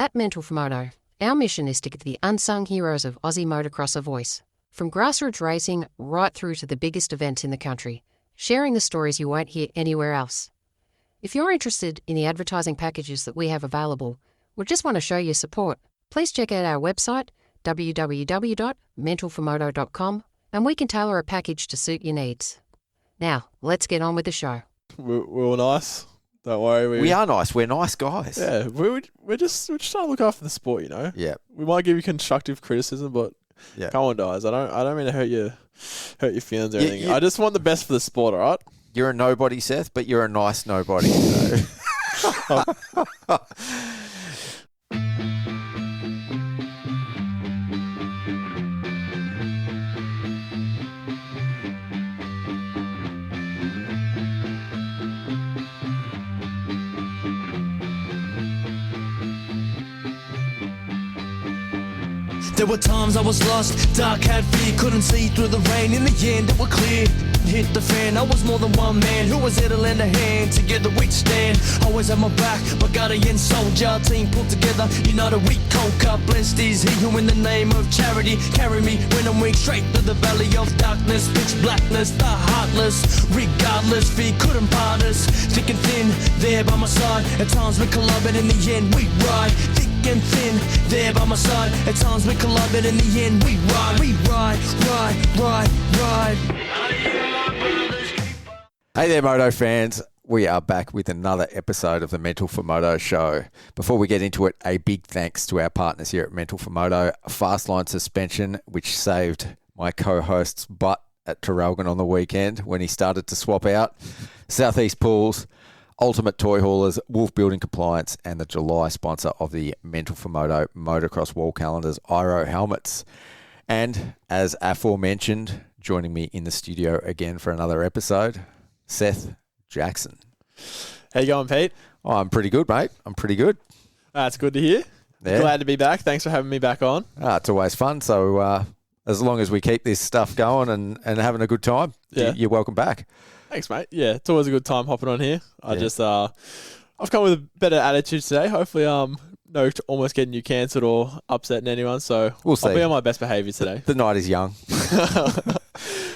At Mental4Moto, our mission is to give the unsung heroes of Aussie motocross a voice. From grassroots racing right through to the biggest events in the country, sharing the stories you won't hear anywhere else. If you're interested in the advertising packages that we have available, or just want to show your support, please check out our website, www.mental4moto.com, and we can tailor a package to suit your needs. Now, let's get on with the show. We're all nice. Don't worry. We are nice. We're nice guys. Yeah, we're just trying to look after the sport, you know. Yeah. We might give you constructive criticism, but come on, guys. I don't mean to hurt your feelings or anything. I just want the best for the sport, all right? You're a nobody, Seth, but you're a nice nobody. So. There were times I was lost, dark had fear, couldn't see through the rain. In the end it was clear, hit the fan. I was more than one man who was there to lend a hand. Together we'd stand, always had my back, my guardian soldier. Team pulled together, united we conquer. Blessed is he who in the name of charity carry me when I'm weak, straight through the valley of darkness. Pitch blackness, the heartless, regardless, fear couldn't part us. Thick and thin, there by my side. At times we collide, but in the end we ride. Thick and thin, there by my side. At times we collide, but in the end we ride. We ride. Hey there, Moto fans. We are back with another episode of the Mental4Moto show. Before we get into it, a big thanks to our partners here at Mental4Moto, Fastline Suspension, which saved my co-host's butt at Traralgon on the weekend when he started to swap out, Southeast Pools, Ultimate Toy Haulers, Wolf Building Compliance, and the July sponsor of the Mental4Moto Motocross Wall Calendars, Iro Helmets. And as aforementioned, joining me in the studio again for another episode, Seth Jackson. How you going, Pete? Oh, I'm pretty good, mate. I'm pretty good. That's good to hear. Yeah. Glad to be back. Thanks for having me back on. It's always fun. So as long as we keep this stuff going and having a good time, you're welcome back. Thanks, mate. Yeah, it's always a good time hopping on here. I've come with a better attitude today. Hopefully, no almost getting you cancelled or upsetting anyone. So we'll see. I'll be on my best behaviour today. The night is young.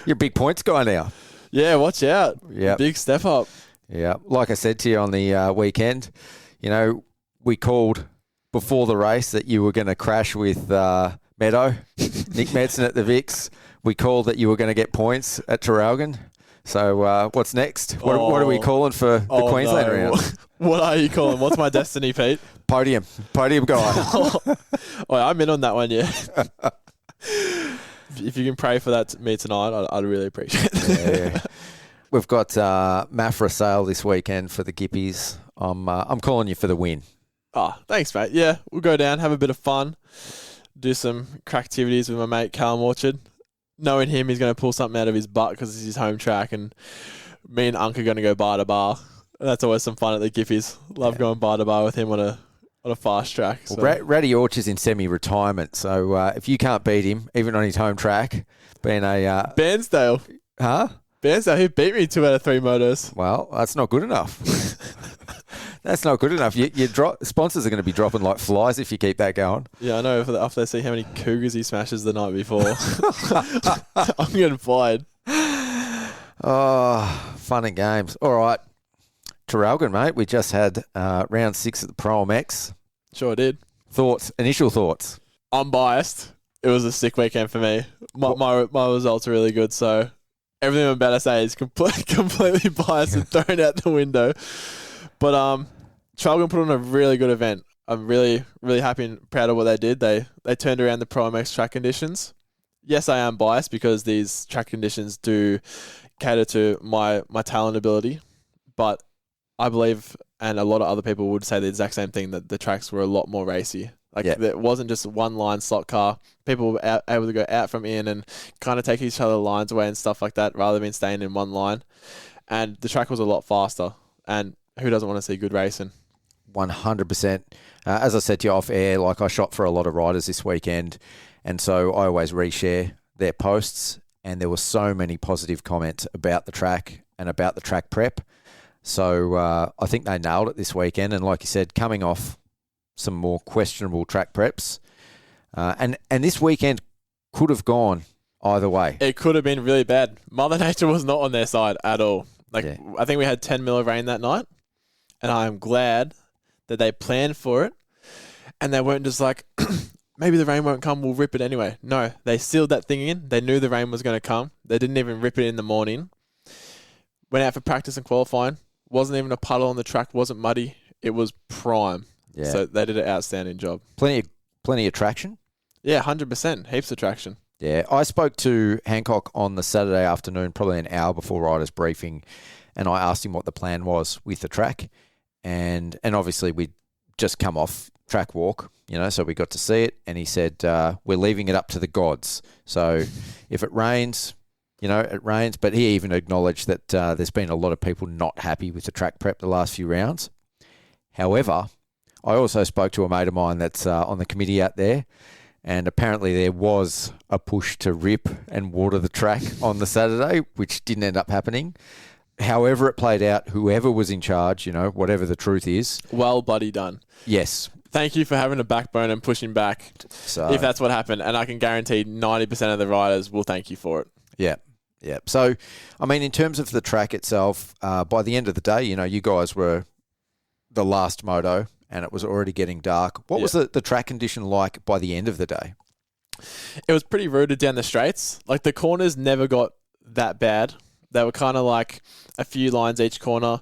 You're a big points guy now. Yeah, watch out. Yeah, big step up. Yeah, like I said to you on the weekend, you know, we called before the race that you were going to crash with Meadow, Nick Medson at the Vicks. We called that you were going to get points at Traralgon. So what's next? What are we calling for the Queensland round? What are you calling? What's my destiny, Pete? Podium guy. I'm in on that one, yeah. If you can pray for that me tonight, I'd really appreciate it. Yeah. We've got Mafra sale this weekend for the Gippies. I'm calling you for the win. Oh, thanks, mate. Yeah, we'll go down, have a bit of fun, do some crack activities with my mate Callum Orchard. Knowing him, he's going to pull something out of his butt because it's his home track, and me and Unc are going to go bar to bar. That's always some fun at the Gippies. Love going bar to bar with him on a fast track. So. Well, Ratty Orch is in semi-retirement, so if you can't beat him, even on his home track, being a... Bairnsdale. Huh? Bairnsdale, he beat me 2 out of 3 motos. Well, that's not good enough. That's not good enough. Your sponsors are going to be dropping like flies if you keep that going. Yeah, I know. After they see how many cougars he smashes the night before, I'm getting fired. Oh, fun and games. All right. Traralgon, mate. We just had round 6 at the ProMX. Sure did. Initial thoughts? I'm biased. It was a sick weekend for me. My results are really good, so everything I'm about to say is completely biased and thrown out the window. But Traralgon put on a really good event. I'm really, really happy and proud of what they did. They turned around the ProMX track conditions. Yes, I am biased because these track conditions do cater to my talent ability, but I believe, and a lot of other people would say the exact same thing, that the tracks were a lot more racy. It wasn't just one line slot car. People were able to go out from in and kind of take each other's lines away and stuff like that rather than staying in one line. And the track was a lot faster. And who doesn't want to see good racing? 100%. As I said to you off air, like I shot for a lot of riders this weekend, and so I always reshare their posts, and there were so many positive comments about the track and about the track prep. So I think they nailed it this weekend, and like you said, coming off some more questionable track preps. And this weekend could have gone either way. It could have been really bad. Mother Nature was not on their side at all. I think we had 10 mil of rain that night, and I'm glad that they planned for it, and they weren't just like, maybe the rain won't come, we'll rip it anyway. No, they sealed that thing in. They knew the rain was going to come. They didn't even rip it in the morning. Went out for practice and qualifying. Wasn't even a puddle on the track. Wasn't muddy. It was prime. Yeah. So they did an outstanding job. Plenty of traction. Yeah, 100%. Heaps of traction. Yeah, I spoke to Hancock on the Saturday afternoon, probably an hour before riders briefing, and I asked him what the plan was with the track, and obviously we'd just come off track walk, so we got to see it, and he said, we're leaving it up to the gods. So if it rains, it rains, but he even acknowledged that there's been a lot of people not happy with the track prep the last few rounds. However, I also spoke to a mate of mine that's on the committee out there, and apparently there was a push to rip and water the track on the Saturday, which didn't end up happening. However it played out, whoever was in charge, whatever the truth is. Well bloody done. Yes. Thank you for having a backbone and pushing back if that's what happened. And I can guarantee 90% of the riders will thank you for it. Yeah. Yeah. So, I mean, in terms of the track itself, by the end of the day, you guys were the last moto, and it was already getting dark. What was the track condition like by the end of the day? It was pretty rooted down the straights. Like, the corners never got that bad. They were kind of like a few lines each corner.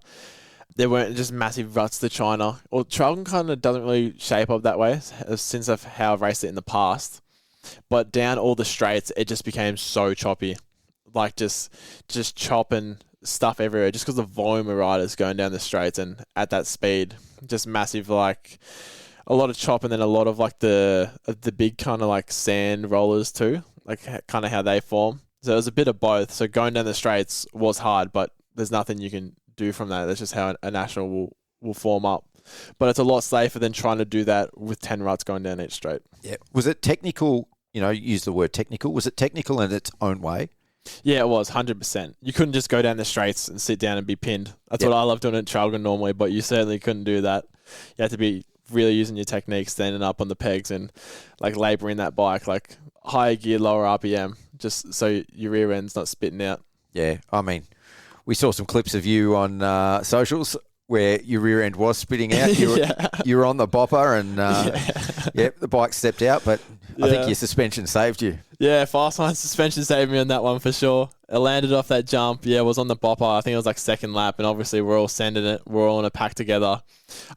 There weren't just massive ruts to China. Well, Traralgon kind of doesn't really shape up that way since of how I've raced it in the past. But down all the straights, it just became so choppy. Like, just chopping stuff everywhere just because the volume of riders going down the straights and at that speed, just massive, like a lot of chop, and then a lot of like the big kind of like sand rollers too, like kind of how they form. So it was a bit of both. So going down the straights was hard, but there's nothing you can do from that. That's just how a national will form up. But it's a lot safer than trying to do that with 10 ruts going down each straight. Yeah. Was it technical? You use the word technical. Was it technical in its own way? Yeah, it was 100%. You couldn't just go down the straights and sit down and be pinned. That's what I love doing at Traralgon normally, but you certainly couldn't do that. You had to be really using your technique, standing up on the pegs and like labouring that bike, like higher gear, lower RPM, just so your rear end's not spitting out. Yeah, I mean, we saw some clips of you on socials where your rear end was spitting out. You were on the bopper and the bike stepped out, but I think your suspension saved you. Yeah, Fastline suspension saved me on that one for sure. It landed off that jump. Yeah, it was on the bopper. I think it was like second lap, and obviously we're all sending it. We're all in a pack together.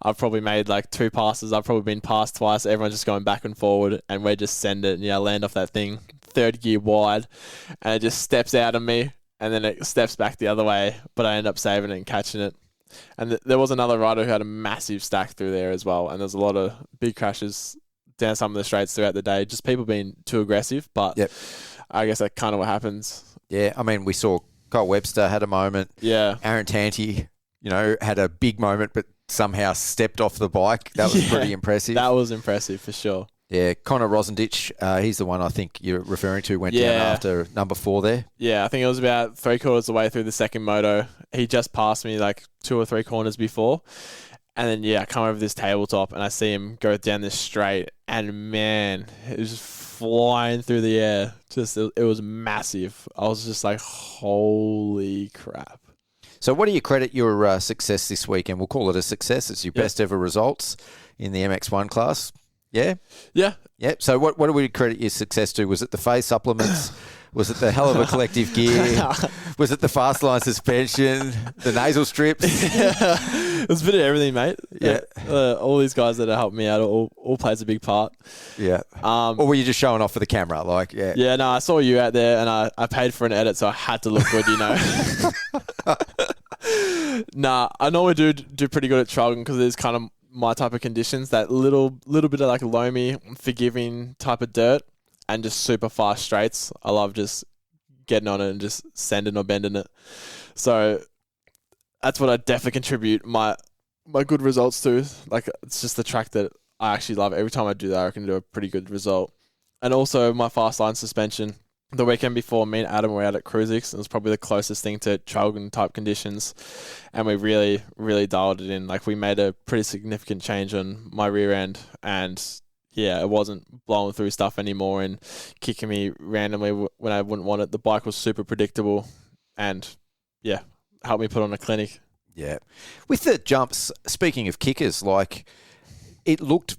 I've probably made like 2 passes. I've probably been passed twice. Everyone's just going back and forward, and we just send it. And land off that thing, third gear wide, and it just steps out of me, and then it steps back the other way, but I end up saving it and catching it. And there was another rider who had a massive stack through there as well, and there's a lot of big crashes down some of the straights throughout the day. Just people being too aggressive, but I guess that's kind of what happens. Yeah, I mean, we saw Cole Webster had a moment. Yeah. Aaron Tanti, had a big moment, but somehow stepped off the bike. That was pretty impressive. That was impressive for sure. Yeah, Connor Rosendich, he's the one I think you're referring to, went down after number 4 there. Yeah, I think it was about 3/4 of the way through the second moto. He just passed me like 2 or 3 corners before. And then, I come over this tabletop and I see him go down this straight. And, man, it was just flying through the air. It was massive. I was just like, holy crap. So what do you credit your success this weekend? We'll call it a success. It's your best ever results in the MX1 class. Yeah? Yeah. Yeah. So what do we credit your success to? Was it the phase supplements? Was it the hell of a collective gear? Was it the fast line suspension? The nasal strips? It was a bit of everything, mate. Yeah. All these guys that have helped me out all plays a big part. Yeah. Or were you just showing off for the camera? Yeah, no, I saw you out there and I paid for an edit, so I had to look good, Nah, I normally do pretty good at Traralgon because it's kind of my type of conditions, that little bit of like loamy, forgiving type of dirt and just super fast straights. I love just getting on it and just sending or bending it. So that's what I definitely contribute my good results to. Like, it's just the track that I actually love. Every time I do that, I can do a pretty good result. And also my fast line suspension. the weekend before, me and Adam were out at Cruisix. It was probably the closest thing to Traralgon type conditions, and we really, really dialed it in. Like, we made a pretty significant change on my rear end, and yeah, it wasn't blowing through stuff anymore and kicking me randomly when I wouldn't want it. The bike was super predictable, and yeah, helped me put on a clinic. Yeah. With the jumps, speaking of kickers, like, it looked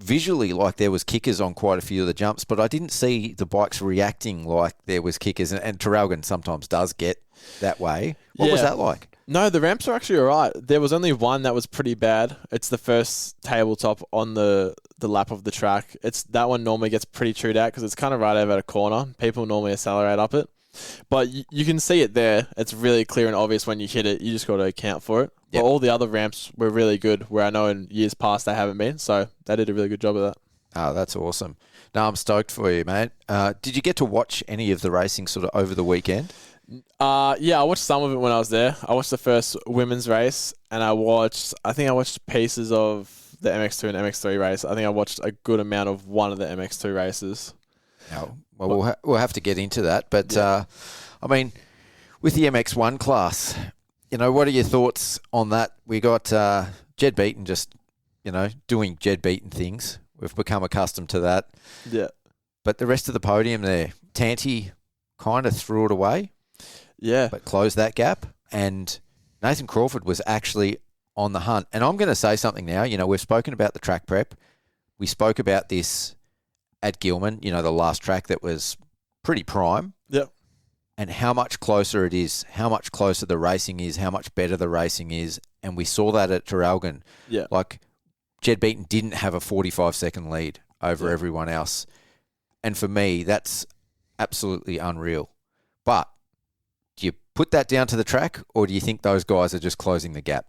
visually like there was kickers on quite a few of the jumps, but I didn't see the bikes reacting like there was kickers, and Traralgon sometimes does get that way. What was that like? No, the ramps are actually all right. There was only one that was pretty bad. It's the first tabletop on the lap of the track. That one normally gets pretty chewed out because it's kind of right over a corner. People normally accelerate up it. But you can see it there. It's really clear and obvious when you hit it. You just got to account for it. Yep. But all the other ramps were really good, where I know in years past they haven't been. So they did a really good job of that. Oh, that's awesome. No, I'm stoked for you, mate. Did you get to watch any of the racing sort of over the weekend? Yeah, I watched some of it when I was there. I watched the first women's race, and I watched pieces of the MX2 and MX3 race. I think I watched a good amount of one of the MX2 races. Oh, well, we'll have to get into that. But, I mean, with the MX1 class, what are your thoughts on that? We got Jed Beaton just, doing Jed Beaton things. We've become accustomed to that. Yeah. But the rest of the podium there, Tanti kind of threw it away. Yeah. But closed that gap. And Nathan Crawford was actually on the hunt. And I'm going to say something now. We've spoken about the track prep. We spoke about this at Gilman, the last track that was pretty prime. Yep. And how much closer it is, how much closer the racing is, how much better the racing is. And we saw that at Traralgon. Yeah. Like, Jed Beaton didn't have a 45-second lead over everyone else. And for me, that's absolutely unreal. But do you put that down to the track, or do you think those guys are just closing the gap?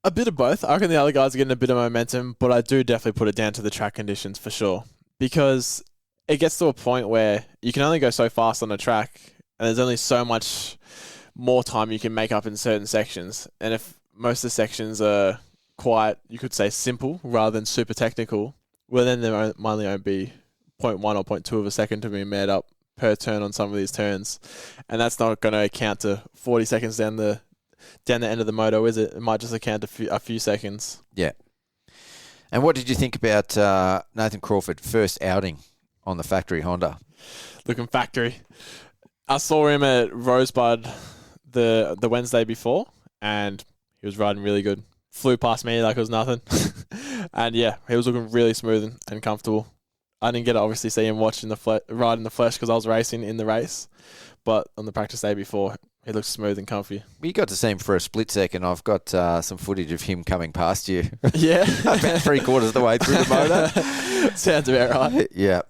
A bit of both. I reckon the other guys are getting a bit of momentum, but I do definitely put it down to the track conditions for sure. Because it gets to a point where you can only go so fast on a track, and there's only so much more time you can make up in certain sections. And if most of the sections are quite, you could say, simple rather than super technical, well, then there might only be 0.1 or 0.2 of a second to be made up per turn on some of these turns. And that's not going to account to 40 seconds down the end of the moto, is it? It might just account a few seconds. Yeah. And what did you think about Nathan Crawford first outing on the factory Honda? Looking factory. I saw him at Rosebud the Wednesday before, and he was riding really good. Flew past me like it was nothing. And yeah, he was looking really smooth and comfortable. I didn't get to obviously see him ride in the flesh because I was racing in the race, but on the practice day before, he looked smooth and comfy. You got to see him for a split second. I've got some footage of him coming past you. Yeah. About 3/4 of the way through the motor. Sounds about right. Yeah.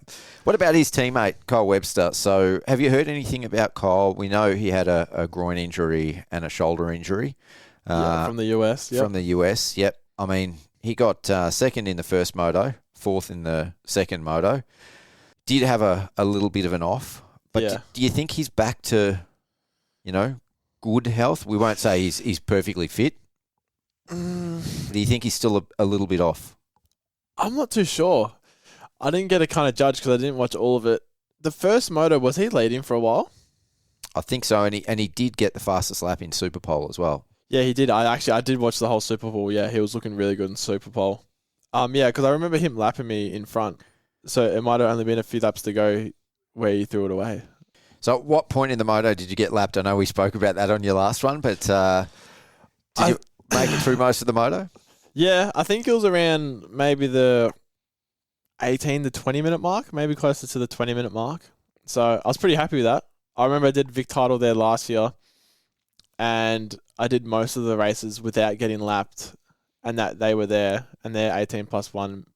What about his teammate, Kyle Webster? So have you heard anything about Kyle? We know he had a groin injury and a shoulder injury. From the US. Yep. From the US, yep. I mean, he got second in the first moto, fourth in the second moto. Did have a little bit of an off. But do you think he's back to, good health? We won't say he's perfectly fit. Do you think he's still a little bit off? I'm not too sure. I didn't get to kind of judge because I didn't watch all of it. The first moto, was he leading for a while? I think so, and he did get the fastest lap in Superpole as well. Yeah, he did. I did watch the whole Superpole. Yeah, he was looking really good in Superpole. Yeah, because I remember him lapping me in front. So it might have only been a few laps to go where he threw it away. So at what point in the moto did you get lapped? I know we spoke about that on your last one, but did you make it through most of the moto? Yeah, I think it was around maybe the 18 to 20 minute mark, maybe closer to the 20-minute mark. So I was pretty happy with that. I remember I did Vic title there last year, and I did most of the races without getting lapped, and that they were there, and they're 18 plus 1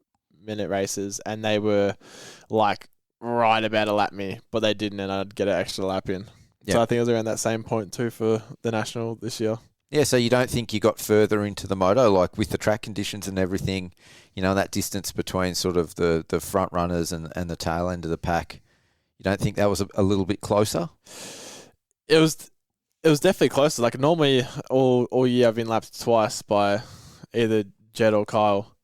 minute races, and they were like right about to lap me, but they didn't, and I'd get an extra lap in. Yep. So I think it was around that same point too for the National this year. Yeah, so you don't think you got further into the moto, like with the track conditions and everything, that distance between sort of the front runners and the tail end of the pack, you don't think that was a little bit closer? It was definitely closer. Like normally all year I've been lapped twice by either Jed or Kyle.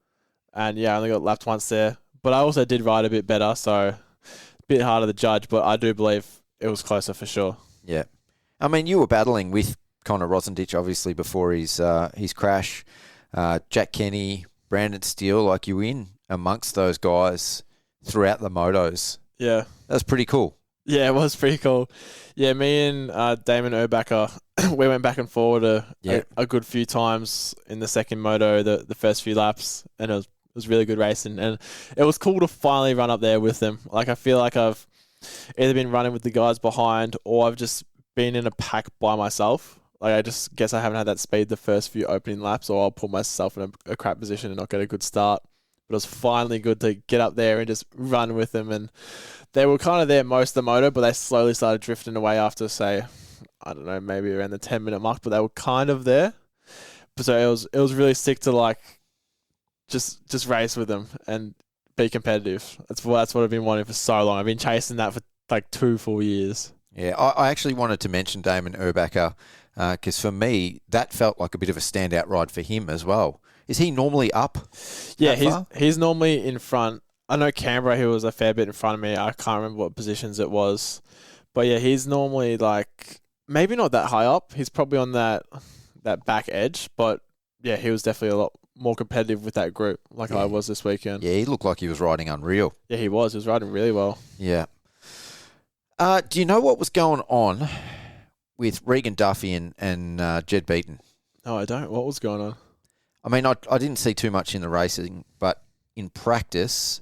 And yeah, I only got lapped once there. But I also did ride a bit better, so bit harder to judge, but I do believe it was closer for sure. Yeah. I mean, you were battling with Connor Rosendich, obviously, before his crash. Jack Kenny, Brandon Steele, like you in amongst those guys throughout the motos. Yeah. That's pretty cool. Yeah, it was pretty cool. Yeah, me and Damon Urbacher, we went back and forward a good few times in the second moto, the first few laps, and it was really good racing. And it was cool to finally run up there with them. Like, I feel like I've either been running with the guys behind or I've just been in a pack by myself. Like, I just guess I haven't had that speed the first few opening laps, or I'll put myself in a crap position and not get a good start. But it was finally good to get up there and just run with them. And they were kind of there most of the moto, but they slowly started drifting away after, say, I don't know, maybe around the 10-minute mark, but they were kind of there. But so it was really sick to, like, just race with them and be competitive. That's what I've been wanting for so long. I've been chasing that for like 2 full years. Yeah, I actually wanted to mention Damon Urbacher because for me, that felt like a bit of a standout ride for him as well. Is he normally up? Yeah, he's normally in front. I know Canberra, he was a fair bit in front of me. I can't remember what positions it was. But yeah, he's normally like, maybe not that high up. He's probably on that back edge. But yeah, he was definitely a lot more competitive with that group like I was this weekend. Yeah, he looked like he was riding unreal. Yeah, he was. He was riding really well. Yeah. Do you know what was going on with Regan Duffy and Jed Beaton? No, I don't. What was going on? I mean, I didn't see too much in the racing, but in practice,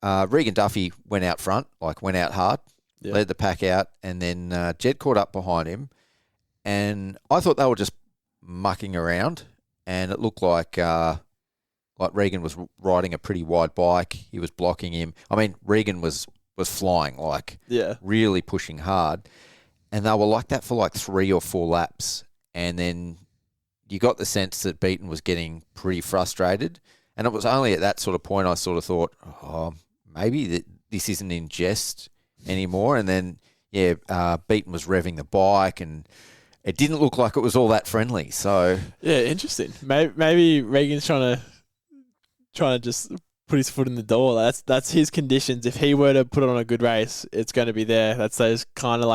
Regan Duffy went out front, went out hard, led the pack out, and then Jed caught up behind him. And I thought they were just mucking around, and it looked like Regan was riding a pretty wide bike. He was blocking him. I mean, Regan was flying, really pushing hard. And they were like that for like 3 or 4 laps. And then you got the sense that Beaton was getting pretty frustrated. And it was only at that sort of point I sort of thought, maybe this isn't in jest anymore. And then, Beaton was revving the bike and it didn't look like it was all that friendly. So yeah, interesting. Maybe Regan's trying to just put his foot in the door. That's his conditions. If he were to put on a good race, it's going to be there. That's those kind of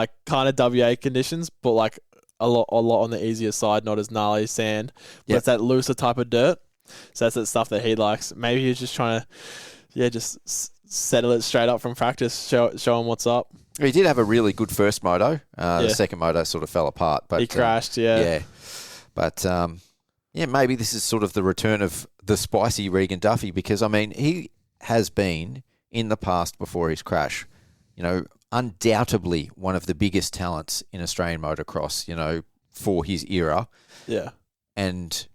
WA conditions, but like a lot on the easier side, not as gnarly sand. But it's that looser type of dirt. So that's the stuff that he likes. Maybe he's just trying to, just settle it straight up from practice. Show him what's up. He did have a really good first moto. The second moto sort of fell apart, but he crashed. But maybe this is sort of the return of the spicy Regan Duffy, because I mean he has been in the past before his crash, undoubtedly one of the biggest talents in Australian motocross, for his era. Yeah. And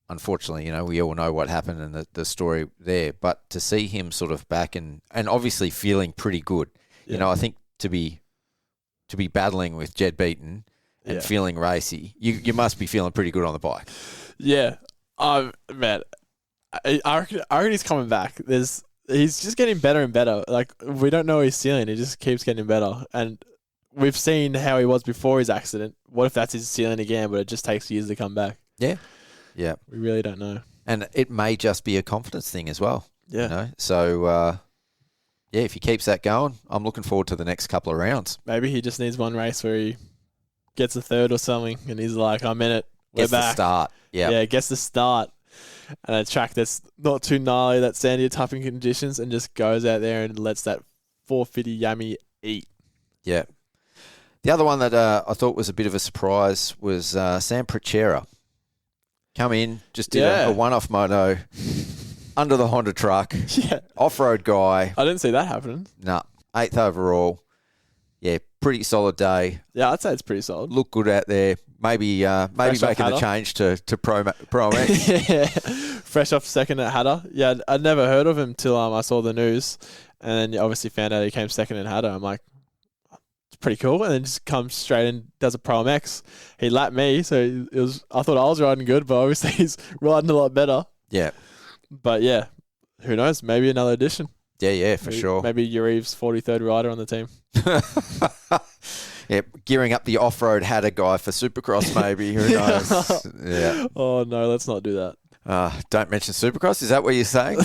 unfortunately, we all know what happened and the story there. But to see him sort of back and obviously feeling pretty good, I think to be battling with Jed Beaton and feeling racy, you must be feeling pretty good on the bike. Yeah. Man, I reckon he's coming back. He's just getting better and better. Like, we don't know his ceiling. He just keeps getting better. And we've seen how he was before his accident. What if that's his ceiling again, but it just takes years to come back? Yeah. Yeah. We really don't know. And it may just be a confidence thing as well. Yeah. So, if he keeps that going, I'm looking forward to the next couple of rounds. Maybe he just needs one race where he gets a third or something and he's like, I'm in it. We're back. Gets the start. Yeah, gets the start. And a track that's not too gnarly, that sandier topping conditions, and just goes out there and lets that 450 Yami eat. Yeah. The other one that I thought was a bit of a surprise was Sam Pritchera. Come in, just did a one-off moto under the Honda truck. Yeah. Off-road guy. I didn't see that happening. No. 8th overall. Yeah, pretty solid day. Yeah, I'd say it's pretty solid. Look good out there. Maybe making the change to ProMX. Yeah, fresh off second at Hatter. Yeah, I'd never heard of him till I saw the news, and then obviously found out he came second in Hatter. I'm like, it's pretty cool. And then just comes straight and does a ProMX. He lapped me, so it was. I thought I was riding good, but obviously he's riding a lot better. Yeah, but yeah, who knows? Maybe another edition. Yeah, for sure. Maybe Uriev's 43rd rider on the team. Yeah, gearing up the off-road Hatter guy for Supercross, maybe. Who knows? Yeah. Oh no, let's not do that. Don't mention Supercross. Is that what you're saying?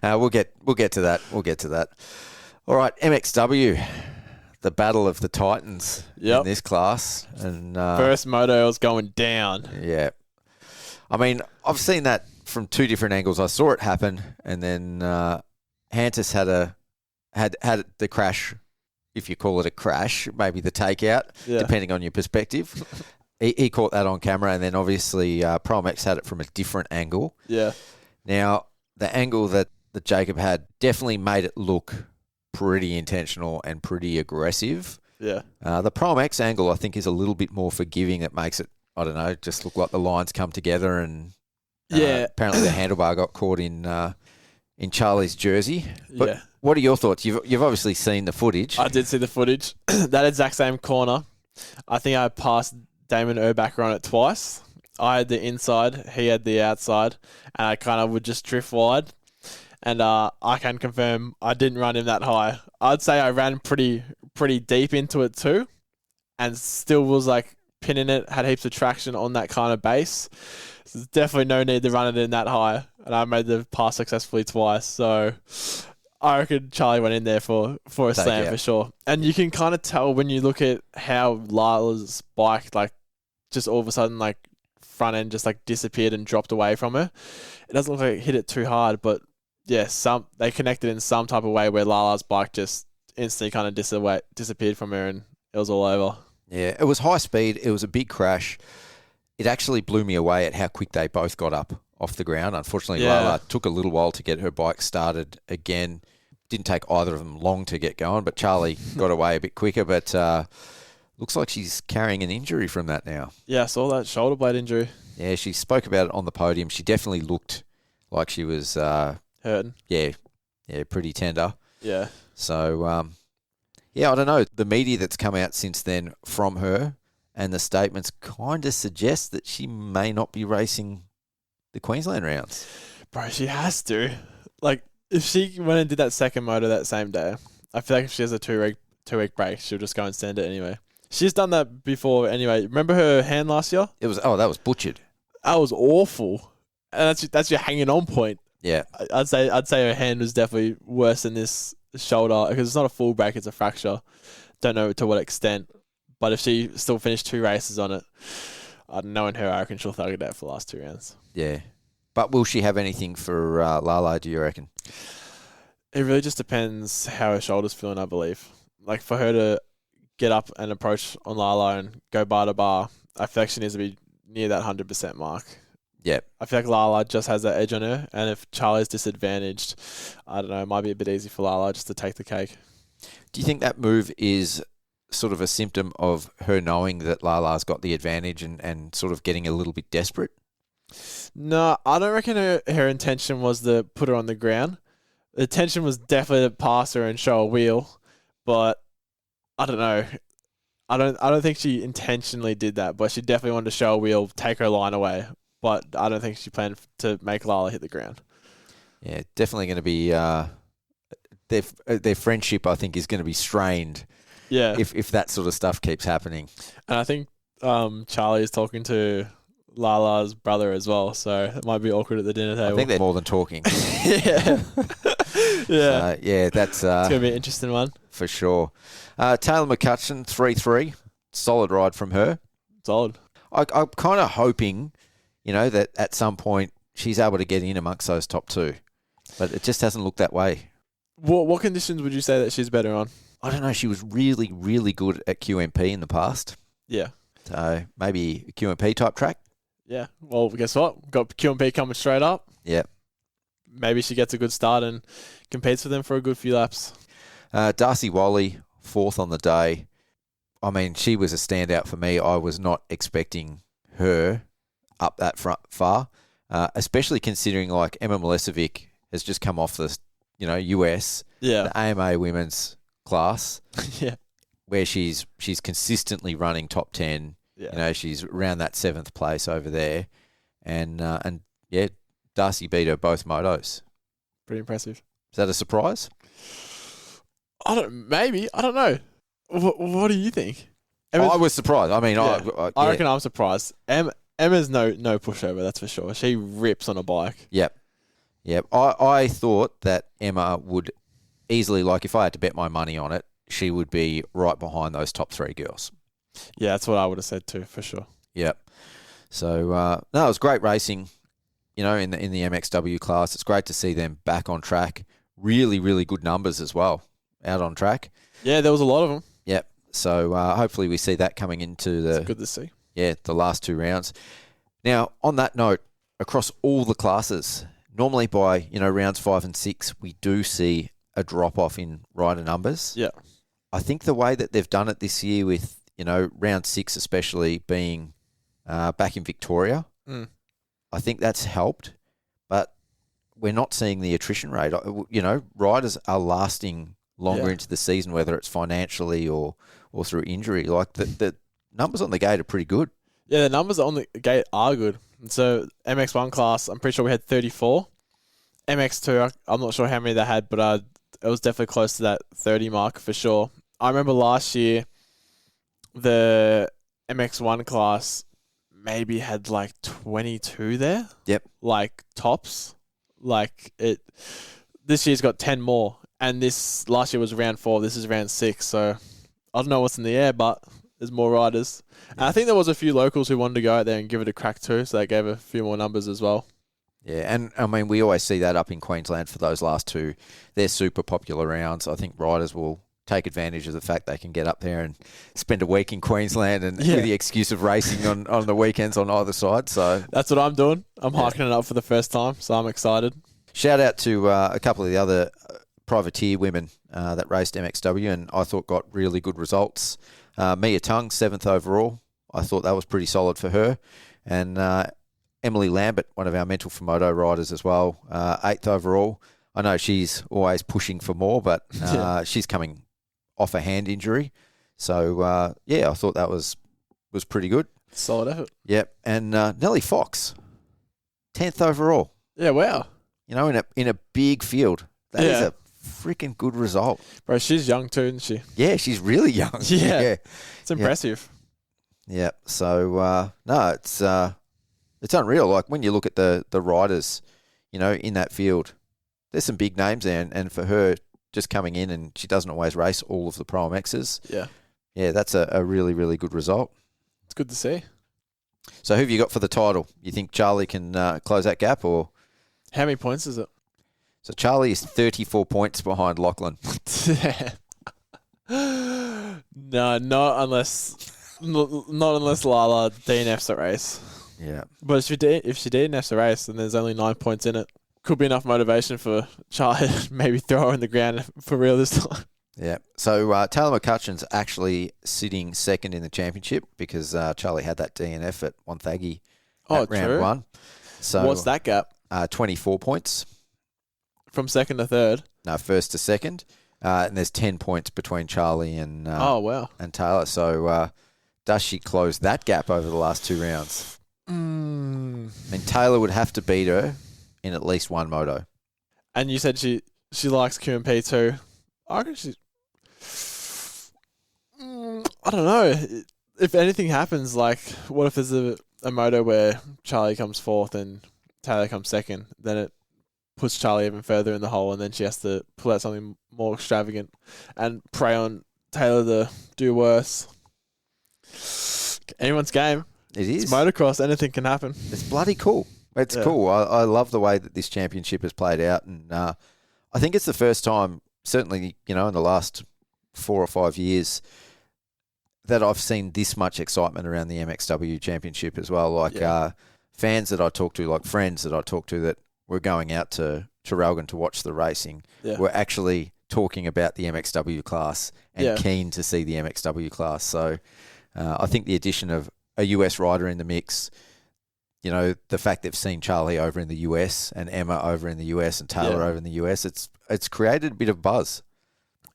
We'll get to that. We'll get to that. All right, MXW, the battle of the Titans Yep. in this class. And First moto was going down. yeah. I mean, I've seen that from two different angles. I saw it happen, and then Hantis had the crash, if you call it a crash, maybe the takeout, depending on your perspective. He caught that on camera, and then obviously ProMX had it from a different angle. Yeah. Now, the angle that Jacob had definitely made it look pretty intentional and pretty aggressive. Yeah. The ProMX angle, I think, is a little bit more forgiving. It makes it, I don't know, just look like the lines come together, and apparently the handlebar got caught in Charlie's jersey. But what are your thoughts? You've obviously seen the footage. I did see the footage. That exact same corner. I think I passed Damon Urbacher on it twice. I had the inside, he had the outside, and I kind of would just drift wide. And I can confirm I didn't run him that high. I'd say I ran pretty deep into it too, and still was like pinning it, had heaps of traction on that kind of base. So there's definitely no need to run it in that high. And I made the pass successfully twice. So I reckon Charlie went in there for a slam for sure. And you can kind of tell when you look at how Lala's bike, like, just all of a sudden, like, front end just, like, disappeared and dropped away from her. It doesn't look like it hit it too hard, but, yeah, they connected in some type of way where Lala's bike just instantly kind of disappeared from her, and it was all over. Yeah, it was high speed. It was a big crash. It actually blew me away at how quick they both got up off the ground. Unfortunately, Lala took a little while to get her bike started again. Didn't take either of them long to get going, but Charlie got away a bit quicker. But looks like she's carrying an injury from that now. Yeah, I saw that shoulder blade injury. Yeah, she spoke about it on the podium. She definitely looked like she was hurting. Yeah, pretty tender. Yeah. So, I don't know. The media that's come out since then from her and the statements kind of suggest that she may not be racing the Queensland rounds. Bro, she has to. Like, if she went and did that second moto that same day, I feel like if she has a two-week break, she'll just go and send it anyway. She's done that before anyway. Remember her hand last year? That was butchered. That was awful. And that's your hanging on point. Yeah. I'd say her hand was definitely worse than this shoulder, because it's not a full break, it's a fracture. Don't know to what extent. But if she still finished 2 races on it, knowing her, I reckon she'll thug it out for the last 2 rounds. Yeah. But will she have anything for Lala, do you reckon? It really just depends how her shoulder's feeling, I believe. Like, for her to get up and approach on Lala and go bar to bar, I feel like she needs to be near that 100% mark. Yeah. I feel like Lala just has that edge on her, and if Charlie's disadvantaged, I don't know, it might be a bit easy for Lala just to take the cake. Do you think that move is sort of a symptom of her knowing that Lala's got the advantage and sort of getting a little bit desperate? No, I don't reckon her intention was to put her on the ground. The intention was definitely to pass her and show a wheel, but I don't know. I don't think she intentionally did that, but she definitely wanted to show a wheel, take her line away. But I don't think she planned to make Lala hit the ground. Yeah, definitely going to be their friendship, I think, is going to be strained. Yeah, if that sort of stuff keeps happening. And I think Charlie is talking to Lala's brother as well, so it might be awkward at the dinner table. I think they're more than talking. Yeah. That's it's going to be an interesting one. For sure. Taylor McCutcheon, 3-3. Solid ride from her. Solid. I'm kind of hoping, that at some point she's able to get in amongst those top 2. But it just hasn't looked that way. What conditions would you say that she's better on? I don't know. She was really, really good at QMP in the past. Yeah. So maybe a QMP type track. Yeah. Well, guess what? Got QMP coming straight up. Yeah. Maybe she gets a good start and competes with them for a good few laps. Darcy Wally, 4th on the day. I mean, she was a standout for me. I was not expecting her up that far, especially considering like Emma Milesevic has just come off the, US, the AMA women's class, where she's consistently running top 10. Yeah. She's around that 7th place over there, and Darcy beat her both motos. Pretty impressive. Is that a surprise? I don't know. What do you think? I was surprised. I mean, I reckon I'm surprised. Emma's no pushover, that's for sure. She rips on a bike. Yep. I thought that Emma would easily, like if I had to bet my money on it, she would be right behind those top 3 girls. Yeah, that's what I would have said too, for sure. Yep. So, no, it was great racing, in the MXW class. It's great to see them back on track. Really, really good numbers as well out on track. Yeah, there was a lot of them. Yep. So, hopefully we see that coming into It's good to see. the last 2 rounds. Now, on that note, across all the classes, normally by, rounds 5 and 6, we do see a drop-off in rider numbers. Yeah. I think the way that they've done it this year with, round 6 especially being back in Victoria, I think that's helped. But we're not seeing the attrition rate. Riders are lasting longer into the season, whether it's financially or through injury. Like the numbers on the gate are pretty good. Yeah, the numbers on the gate are good. So MX1 class, I'm pretty sure we had 34. MX2, I'm not sure how many they had, but it was definitely close to that 30 mark for sure. I remember last year, the MX1 class maybe had like 22 there. Yep. Like tops. This year's got 10 more. And this last year was round 4. This is round 6. So I don't know what's in the air, but there's more riders. And I think there was a few locals who wanted to go out there and give it a crack too. So they gave a few more numbers as well. Yeah, and I mean, we always see that up in Queensland for those last 2. They're super popular rounds. I think riders will take advantage of the fact they can get up there and spend a week in Queensland and with the excuse of racing on the weekends on either side. So that's what I'm doing. I'm hiking it up for the first time, so I'm excited. Shout out to a couple of the other privateer women that raced MXW and I thought got really good results. Mia Tung, 7th overall. I thought that was pretty solid for her. And Emily Lambert, one of our Mental4Moto riders as well, 8th overall. I know she's always pushing for more, but she's coming off a hand injury. So, I thought that was pretty good. Solid effort. Yep. And Nellie Fox, 10th overall. Yeah, wow. In a big field. That is a freaking good result. Bro, she's young too, isn't she? Yeah, she's really young. Yeah. It's impressive. Yeah. So, no, it's unreal. Like when you look at the riders, in that field, there's some big names there. And for her just coming in and she doesn't always race all of the ProMXs. Yeah. Yeah, that's a really, really good result. It's good to see. So who have you got for the title? You think Charlie can close that gap or? How many points is it? So Charlie is 34 points behind Lachlan. No, not unless Lala DNFs the race. Yeah. But if she DNFs the race, then there's only 9 points in it. Could be enough motivation for Charlie to maybe throw her in the ground for real this time. Yeah. So Taylor McCutcheon's actually sitting second in the championship because Charlie had that DNF at Wonthaggi at round 1. So what's that gap? 24 points. From second to third? No, first to second. And there's 10 points between Charlie and and Taylor. So does she close that gap over the last 2 rounds? I mean, Taylor would have to beat her in at least one moto. And you said she likes QMP too. I reckon she... I don't know. If anything happens, like, what if there's a moto where Charlie comes 4th and Taylor comes 2nd, then it puts Charlie even further in the hole and then she has to pull out something more extravagant and prey on Taylor to do worse. Anyone's game. It is. It's motocross. Anything can happen. It's bloody cool. It's cool. I love the way that this championship has played out. And I think it's the first time, certainly, in the last 4 or 5 years, that I've seen this much excitement around the MXW championship as well. Like fans that I talk to, like friends that I talk to that were going out to Traralgon to watch the racing, were actually talking about the MXW class and keen to see the MXW class. So I think the addition of a US rider in the mix, the fact they've seen Charlie over in the US and Emma over in the US and Taylor over in the US, it's created a bit of buzz.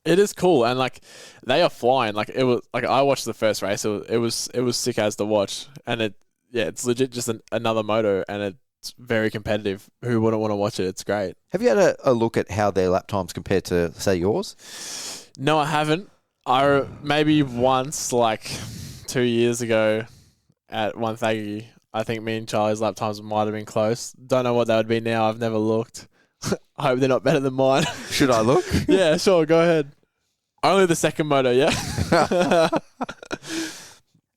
It is cool, and like they are flying. Like it was, like I watched the first race. It was sick as to watch, and it's legit just another moto, and it's very competitive. Who wouldn't want to watch it? It's great. Have you had a look at how their lap times compare to, say, yours? No, I haven't. Maybe once, like 2 years ago, at Wonthaggi, I think me and Charlie's lap times might have been close. Don't know what that would be now. I've never looked. I hope they're not better than mine. Should I look? Yeah, sure. Go ahead. Only the second moto, yeah?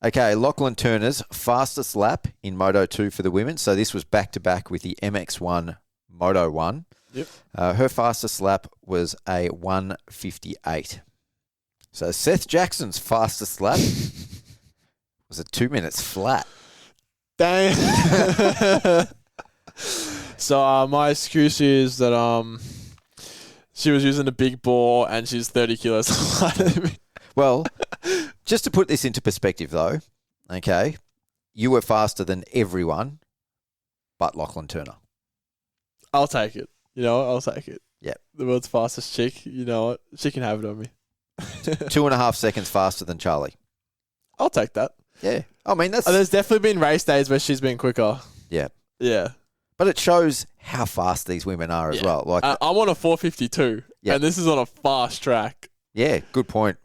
Okay, Lachlan Turner's fastest lap in Moto 2 for the women. So this was back-to-back with the MX1 Moto 1. Yep. Her fastest lap was a 1:58. So Seth Jackson's fastest lap was a 2 minutes flat. Dang. So my excuse is that she was using a big bore and she's 30 kilos lighter than me. Well, just to put this into perspective, though, okay, you were faster than everyone but Lachlan Turner. I'll take it. You know what? I'll take it. Yep. The world's fastest chick. You know what? She can have it on me. 2.5 seconds faster than Charlie. I'll take that. Yeah. I mean, that's... There's definitely been race days where she's been quicker. Yeah. Yeah. But it shows how fast these women are as well. Like, I'm on a 4:52, and this is on a fast track. Yeah, good point.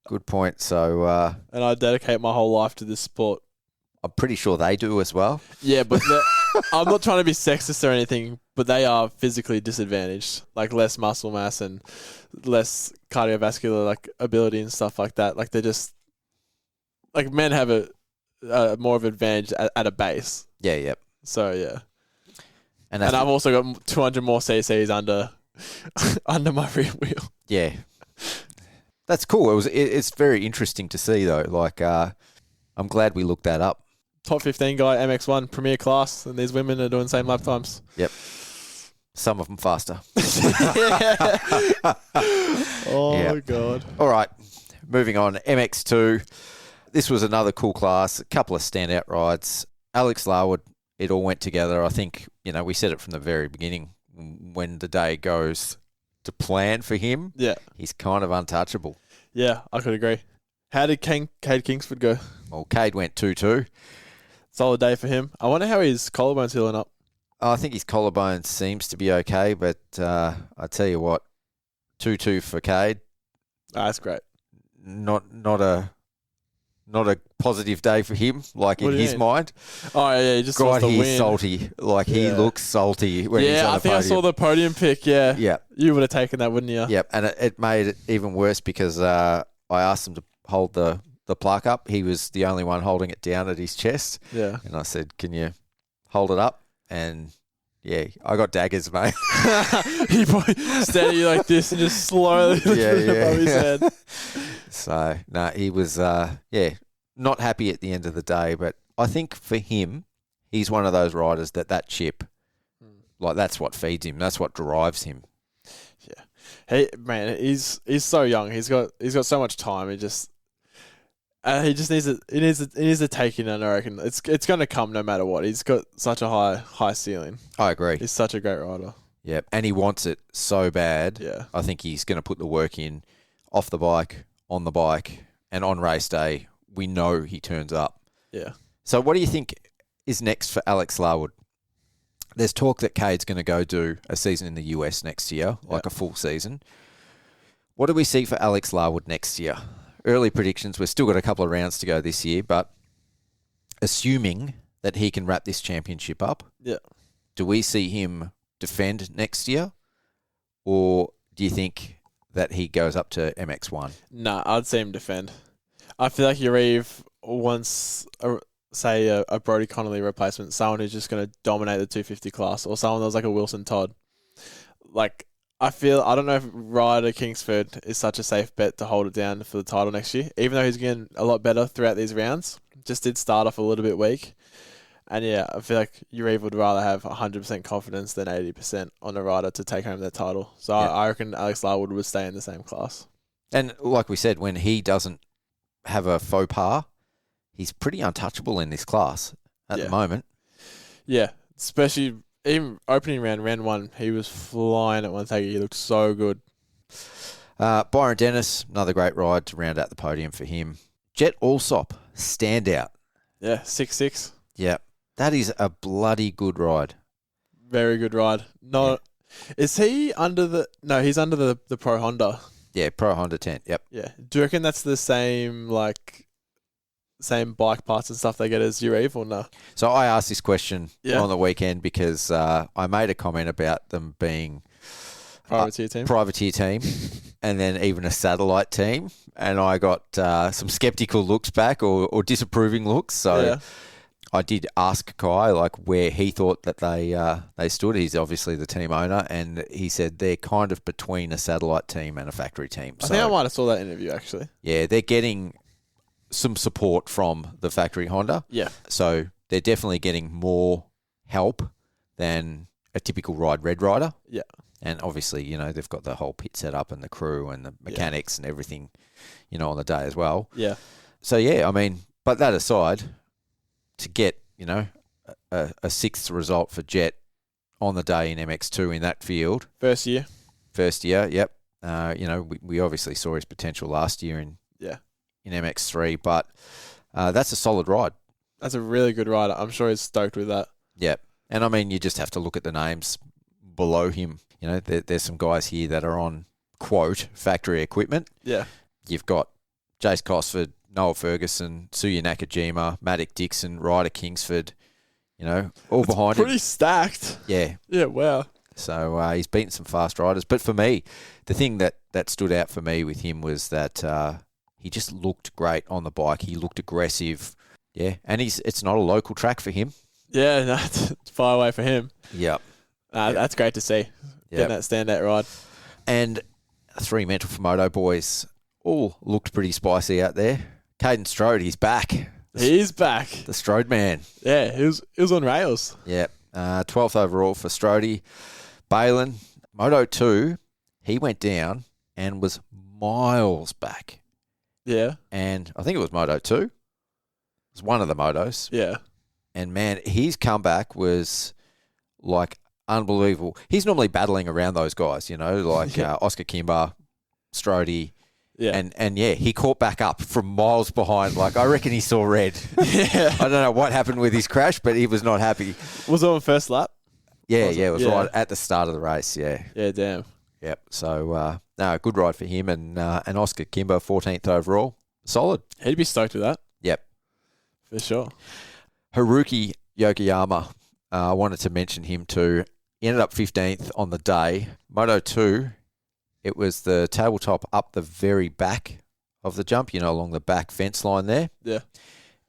Good point. So... and I dedicate my whole life to this sport. I'm pretty sure they do as well. Yeah, but I'm not trying to be sexist or anything, but they are physically disadvantaged, like less muscle mass and less cardiovascular like ability and stuff like that. Like they're just like men have a more of an advantage at a base. Yeah, yep. So yeah, and I've also got 200 more cc's under my rear wheel. Yeah, that's cool. It's very interesting to see though. Like I'm glad we looked that up. Top 15 guy, MX1, premier class, and these women are doing same lap times. Yep. Some of them faster. Oh, God. All right, moving on. MX2. This was another cool class. A couple of standout rides. Alex Larwood, it all went together. I think, we said it from the very beginning. When the day goes to plan for him, he's kind of untouchable. Yeah, I could agree. How did Cade Kingsford go? Well, Cade went 2-2. Solid day for him. I wonder how his collarbone's healing up. I think his collarbone seems to be okay, but I tell you what, 2-2 for Cade. That's great. Not a positive day for him, like in his mind. Oh yeah, he just wants to win. Salty. Like he looks salty when he's on the podium. Yeah, I think I saw the podium pic. Yeah, yeah. You would have taken that, wouldn't you? Yep, and it made it even worse because I asked him to hold the plaque up. He was the only one holding it down at his chest. Yeah. And I said, "Can you hold it up?" And yeah, I got daggers, mate. He probably stared at you like this and just slowly above his head. So, no, he was, not happy at the end of the day. But I think for him, he's one of those riders that chip, like that's what feeds him. That's what drives him. Yeah. Hey, man, he's so young. He's got so much time. He just needs to take it in, I reckon. It's going to come no matter what. He's got such a high ceiling. I agree. He's such a great rider. Yeah, and he wants it so bad. Yeah. I think he's going to put the work in off the bike, on the bike, and on race day. We know he turns up. Yeah. So what do you think is next for Alex Larwood? There's talk that Cade's going to go do a season in the US next year, like a full season. What do we see for Alex Larwood next year? Early predictions, we've still got a couple of rounds to go this year, but assuming that he can wrap this championship up, do we see him defend next year? Or do you think that he goes up to MX1? Nah, I'd see him defend. I feel like Uribe wants, say, a Brody Connolly replacement, someone who's just going to dominate the 250 class, or someone that was like a Wilson Todd. Like, I don't know if Ryder Kingsford is such a safe bet to hold it down for the title next year, even though he's getting a lot better throughout these rounds. Just did start off a little bit weak. And yeah, I feel like Uribe would rather have 100% confidence than 80% on a rider to take home that title. So I reckon Alex Larwood would stay in the same class. And like we said, when he doesn't have a faux pas, he's pretty untouchable in this class at the moment. Yeah, especially even opening round one, he was flying at one take. He looked so good. Byron Dennis, another great ride to round out the podium for him. Jet Alsop, standout. Yeah, 6'6". Yeah, that is a bloody good ride. Very good ride. Is he under the... No, he's under the Pro Honda. Yeah, Pro Honda tent, yep. Yeah. Do you reckon that's the same bike parts and stuff they get as Uribe or no? So I asked this question on the weekend because I made a comment about them being Privateer team. Privateer team, and then even a satellite team. And I got some skeptical looks back or disapproving looks. So Yeah. I did ask Kai like where he thought that they stood. He's obviously the team owner, and he said they're kind of between a satellite team and a factory team. I think I might have saw that interview actually. Yeah, they're getting some support from the factory Honda. Yeah. So they're definitely getting more help than a typical Red Rider. Yeah. And obviously, you know, they've got the whole pit set up and the crew and the mechanics and everything, you know, on the day as well. Yeah. So, yeah, I mean, but that aside, to get, you know, a sixth result for Jet on the day in MX2 in that field. First year, yep. You know, we obviously saw his potential last year in MX3, but that's a solid ride. That's a really good rider. I'm sure he's stoked with that. Yep. And, I mean, you just have to look at the names below him. You know, there's some guys here that are on, quote, factory equipment. Yeah. You've got Jace Cosford, Noel Ferguson, Suya Nakajima, Matic Dixon, Ryder Kingsford, you know, all behind him. Pretty stacked. Yeah. Yeah, wow. So he's beaten some fast riders. But for me, the thing that stood out for me with him was that he just looked great on the bike. He looked aggressive. Yeah. And it's not a local track for him. Yeah, no, it's far away for him. Yep. That's great to see. Getting that standout ride. And 3 Mental4Moto boys all looked pretty spicy out there. Caden Strode, he's back. He's back. The Strode man. Yeah, he was on rails. Yeah. 12th overall for Strode. Balin, Moto 2, he went down and was miles back. Yeah. And I think it was Moto 2. It was one of the motos. Yeah. And, man, his comeback was, like, unbelievable. He's normally battling around those guys, you know, like Oscar Kimber, Strode. Yeah. And yeah, he caught back up from miles behind. Like, I reckon he saw red. Yeah. I don't know what happened with his crash, but he was not happy. Was it on first lap? Yeah, it was right at the start of the race, yeah. Yeah, damn. Yep. So, no, good ride for him. And Oscar Kimber, 14th overall. Solid. He'd be stoked with that. Yep. For sure. Haruki Yokoyama, I wanted to mention him too. He ended up 15th on the day. Moto 2, it was the tabletop up the very back of the jump, you know, along the back fence line there. Yeah.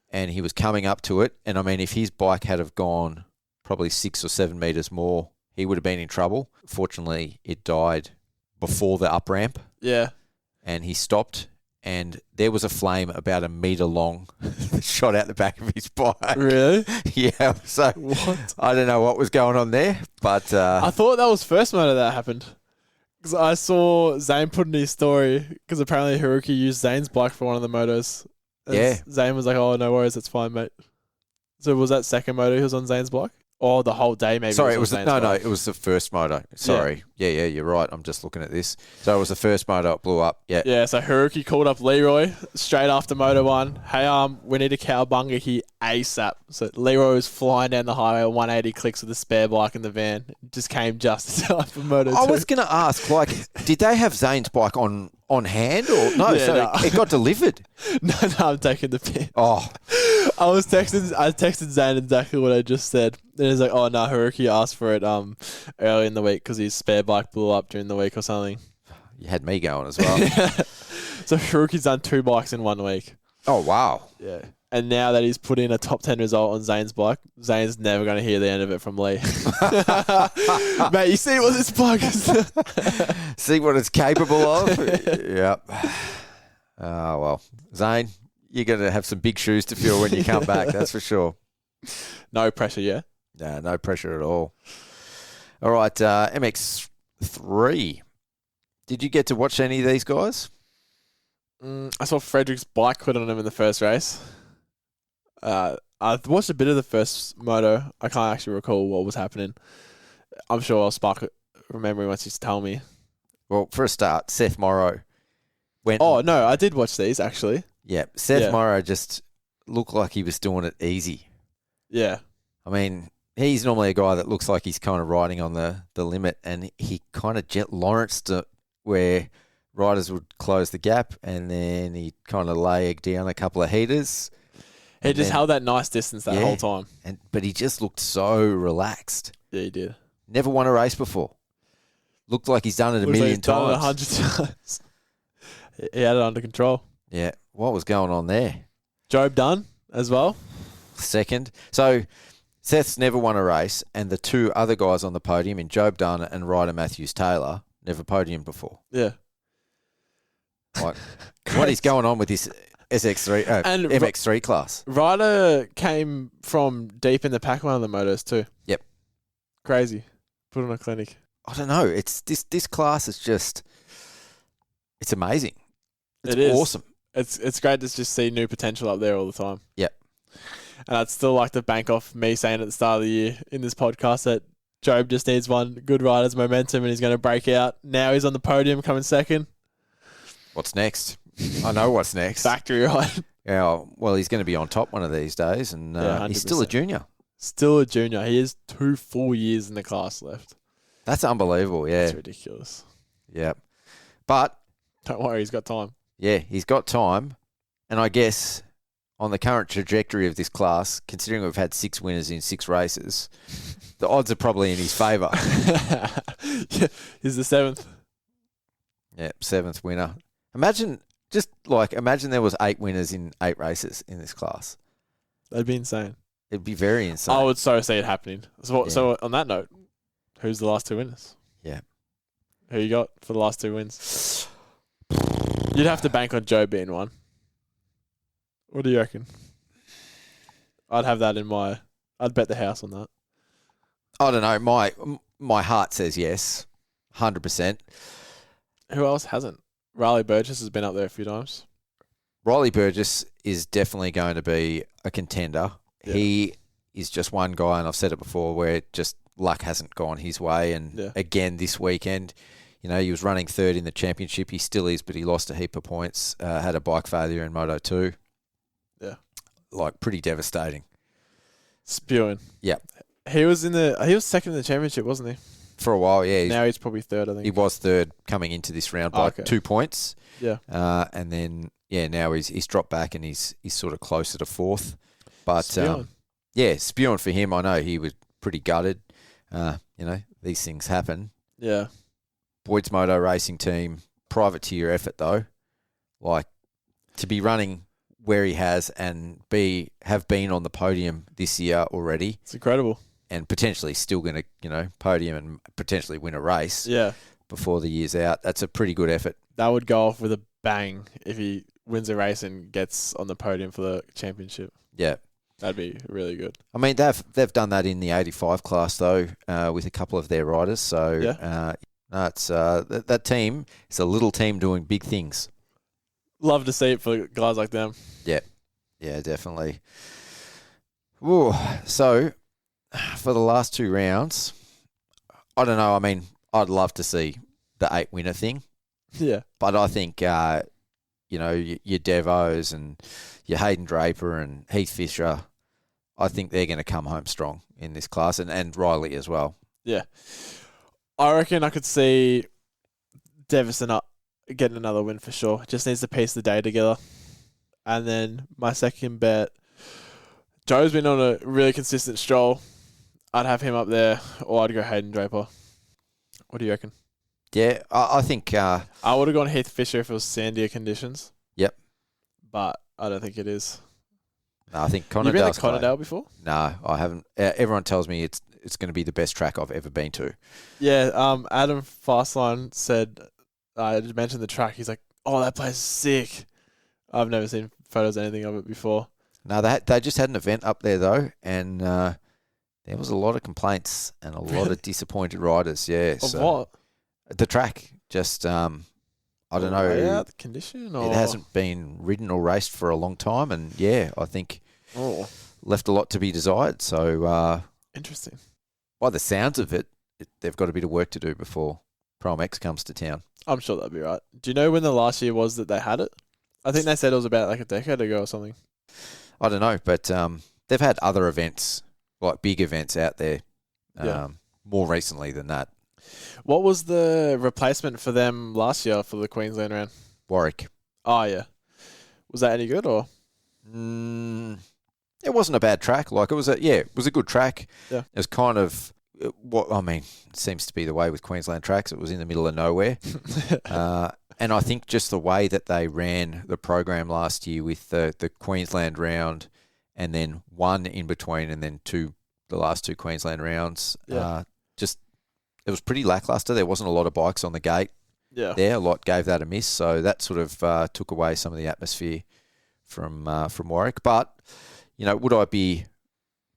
And he was coming up to it. And, I mean, if his bike had have gone probably 6 or 7 metres more, he would have been in trouble. Fortunately, it died before the up ramp. Yeah. And he stopped, and there was a flame about a metre long that shot out the back of his bike. Really? Yeah. So What? I don't know what was going on there, but I thought that was first moto that happened. Because I saw Zane put in his story, because apparently Haruki used Zane's bike for one of the motos. And Yeah. Zane was like, oh, no worries, that's fine, mate. So was that second moto he was on Zane's bike? Or the whole day maybe? sorry, it was on Zane's no, bike? it was the first moto. Sorry. Yeah, you're right. I'm just looking at this. So it was the first moto. It blew up. Yeah. Yeah, so Haruki called up Leroy straight after Moto 1. Hey, we need a cowbunga here ASAP. So Leroy was flying down the highway at 180 clicks with a spare bike in the van. Just came just in time for Moto 2. I was going to ask, like, did they have Zane's bike on hand or no? Yeah, so no. it got delivered. No, I'm taking the pin. Oh, I texted Zane exactly what I just said. And he's like, oh, no, Haruki asked for it early in the week because his spare bike blew up during the week or something. you had me going as well. So Haruki's done 2 bikes in 1 week. Oh, wow. Yeah. And now that he's put in a top 10 result on Zane's bike, Zane's never going to hear the end of it from Lee. Mate, you see what this bike is? See what it's capable of? Yep. Oh, well. Zane, you're going to have some big shoes to fill when you come back, that's for sure. No pressure, yeah? No, no pressure at all. All right, MX3. Did you get to watch any of these guys? I saw Frederick's bike quit on him in the first race. I watched a bit of the first moto. I can't actually recall what was happening. I'm sure I'll spark memory once you tell me. Well, for a start, Seth Morrow went. Oh, no, I did watch these, actually. Yeah, Seth Yeah. Morrow just looked like he was doing it easy. Yeah. I mean, he's normally a guy that looks like he's kind of riding on the limit, and he kind of jet Lawrenced it where riders would close the gap, and then he kind of lagged down a couple of heaters. He just then- held that nice distance that Yeah. whole time. But he just looked so relaxed. Yeah, he did. Never won a race before. Looked like he's done it a Looks like million he's done it times. 100 times. He had it under control. Yeah. What was going on there? Job done as well. Second. So Seth's never won a race, and the two other guys on the podium in Job Dunn and Ryder Matthews Taylor never podiumed before. Yeah. Like, what is going on with this SX3 And MX3 class? Ryder came from deep in the pack one of the motos too. Yep. Crazy. Put on a clinic. I don't know. It's this class is just, it's amazing. It's It is. awesome. It's great to just see new potential up there all the time. Yep. And I'd still like to bank off me saying at the start of the year in this podcast that Job just needs one good rider's momentum and he's going to break out. Now he's on the podium coming second. What's next? I know what's next. Factory ride. Yeah, well, he's going to be on top one of these days, and Yeah, he's still a 100%. junior. Still a junior. He has 2 full years in the class left. That's unbelievable, yeah. That's ridiculous. Yeah. But, Don't worry, he's got time. yeah, he's got time, and I guess on the current trajectory of this class, considering we've had 6 winners in 6 races, the odds are probably in his favour. Yeah, he's the 7th. Yeah, 7th winner. Imagine there was 8 winners in 8 races in this class. That'd be insane. It'd be very insane. I would so see it happening. So on that note, who's the last 2 winners? Yeah. Who you got for the last 2 wins? You'd have to bank on Joe being one. What do you reckon? I'd have that in my... I'd bet the house on that. I don't know. My heart says yes, 100%. Who else hasn't? Riley Burgess has been up there a few times. Riley Burgess is definitely going to be a contender. Yeah. He is just one guy, and I've said it before, where just luck hasn't gone his way. And again, this weekend, he was running 3rd in the championship. He still is, but he lost a heap of points. Had a bike failure in Moto 2. Yeah. Like, pretty devastating. Spewing. Yeah. He was 2nd in the championship, wasn't he? For a while, yeah. Now he's probably 3rd, I think. He was 3rd coming into this round by 2 points. Yeah. And then, now he's dropped back and he's sort of closer to 4th. But, Spewing. spewing for him. I know he was pretty gutted. These things happen. Yeah. Boyd's Moto Racing Team, privateer effort though. Like, to be running where he has and have been on the podium this year already. It's incredible. And potentially still going to, podium and potentially win a race before the year's out. That's a pretty good effort. That would go off with a bang if he wins a race and gets on the podium for the championship. Yeah. That'd be really good. I mean, they've done that in the 85 class though, with a couple of their riders. So it's that team is a little team doing big things. Love to see it for guys like them. Yeah, definitely. Ooh, so for the last 2 rounds, I don't know. I mean, I'd love to see the 8 winner thing. Yeah. But I think, your Devos and your Hayden Draper and Heath Fisher, I think they're going to come home strong in this class, and Riley as well. Yeah. I reckon I could see Devison up getting another win for sure. Just needs to piece the day together. And then my second bet, Joe's been on a really consistent stroll. I'd have him up there, or I'd go Hayden Draper. What do you reckon? Yeah, I think... I would have gone Heath Fisher if it was sandier conditions. Yep. But I don't think it is. No, I think You've been to Conordale's great. Conordale before? No, I haven't. Everyone tells me it's going to be the best track I've ever been to. Yeah, Adam Fastline said, I mentioned the track. He's like, oh, that place is sick. I've never seen photos or anything of it before. No, they just had an event up there, though, and there was a lot of complaints and a lot of disappointed riders, yeah. Of what? The track, just, I don't know. Yeah, the condition? Or? It hasn't been ridden or raced for a long time, and, yeah, I think left a lot to be desired. So, interesting. By the sounds of it, they've got a bit of work to do before ProMX comes to town. I'm sure that'll be right. Do you know when the last year was that they had it? I think they said it was about like a decade ago or something. I don't know, but they've had other events, like big events out there, more recently than that. What was the replacement for them last year for the Queensland round? Warwick. Oh, yeah. Was that any good or? It wasn't a bad track. Like it was a good track. Yeah. It was kind of what I mean, seems to be the way with Queensland tracks. It was in the middle of nowhere. And I think just the way that they ran the program last year with the Queensland round and then one in between and then the last two Queensland rounds, just it was pretty lackluster. There wasn't a lot of bikes on the gate there. A lot gave that a miss. So that sort of took away some of the atmosphere from Warwick. But, would I be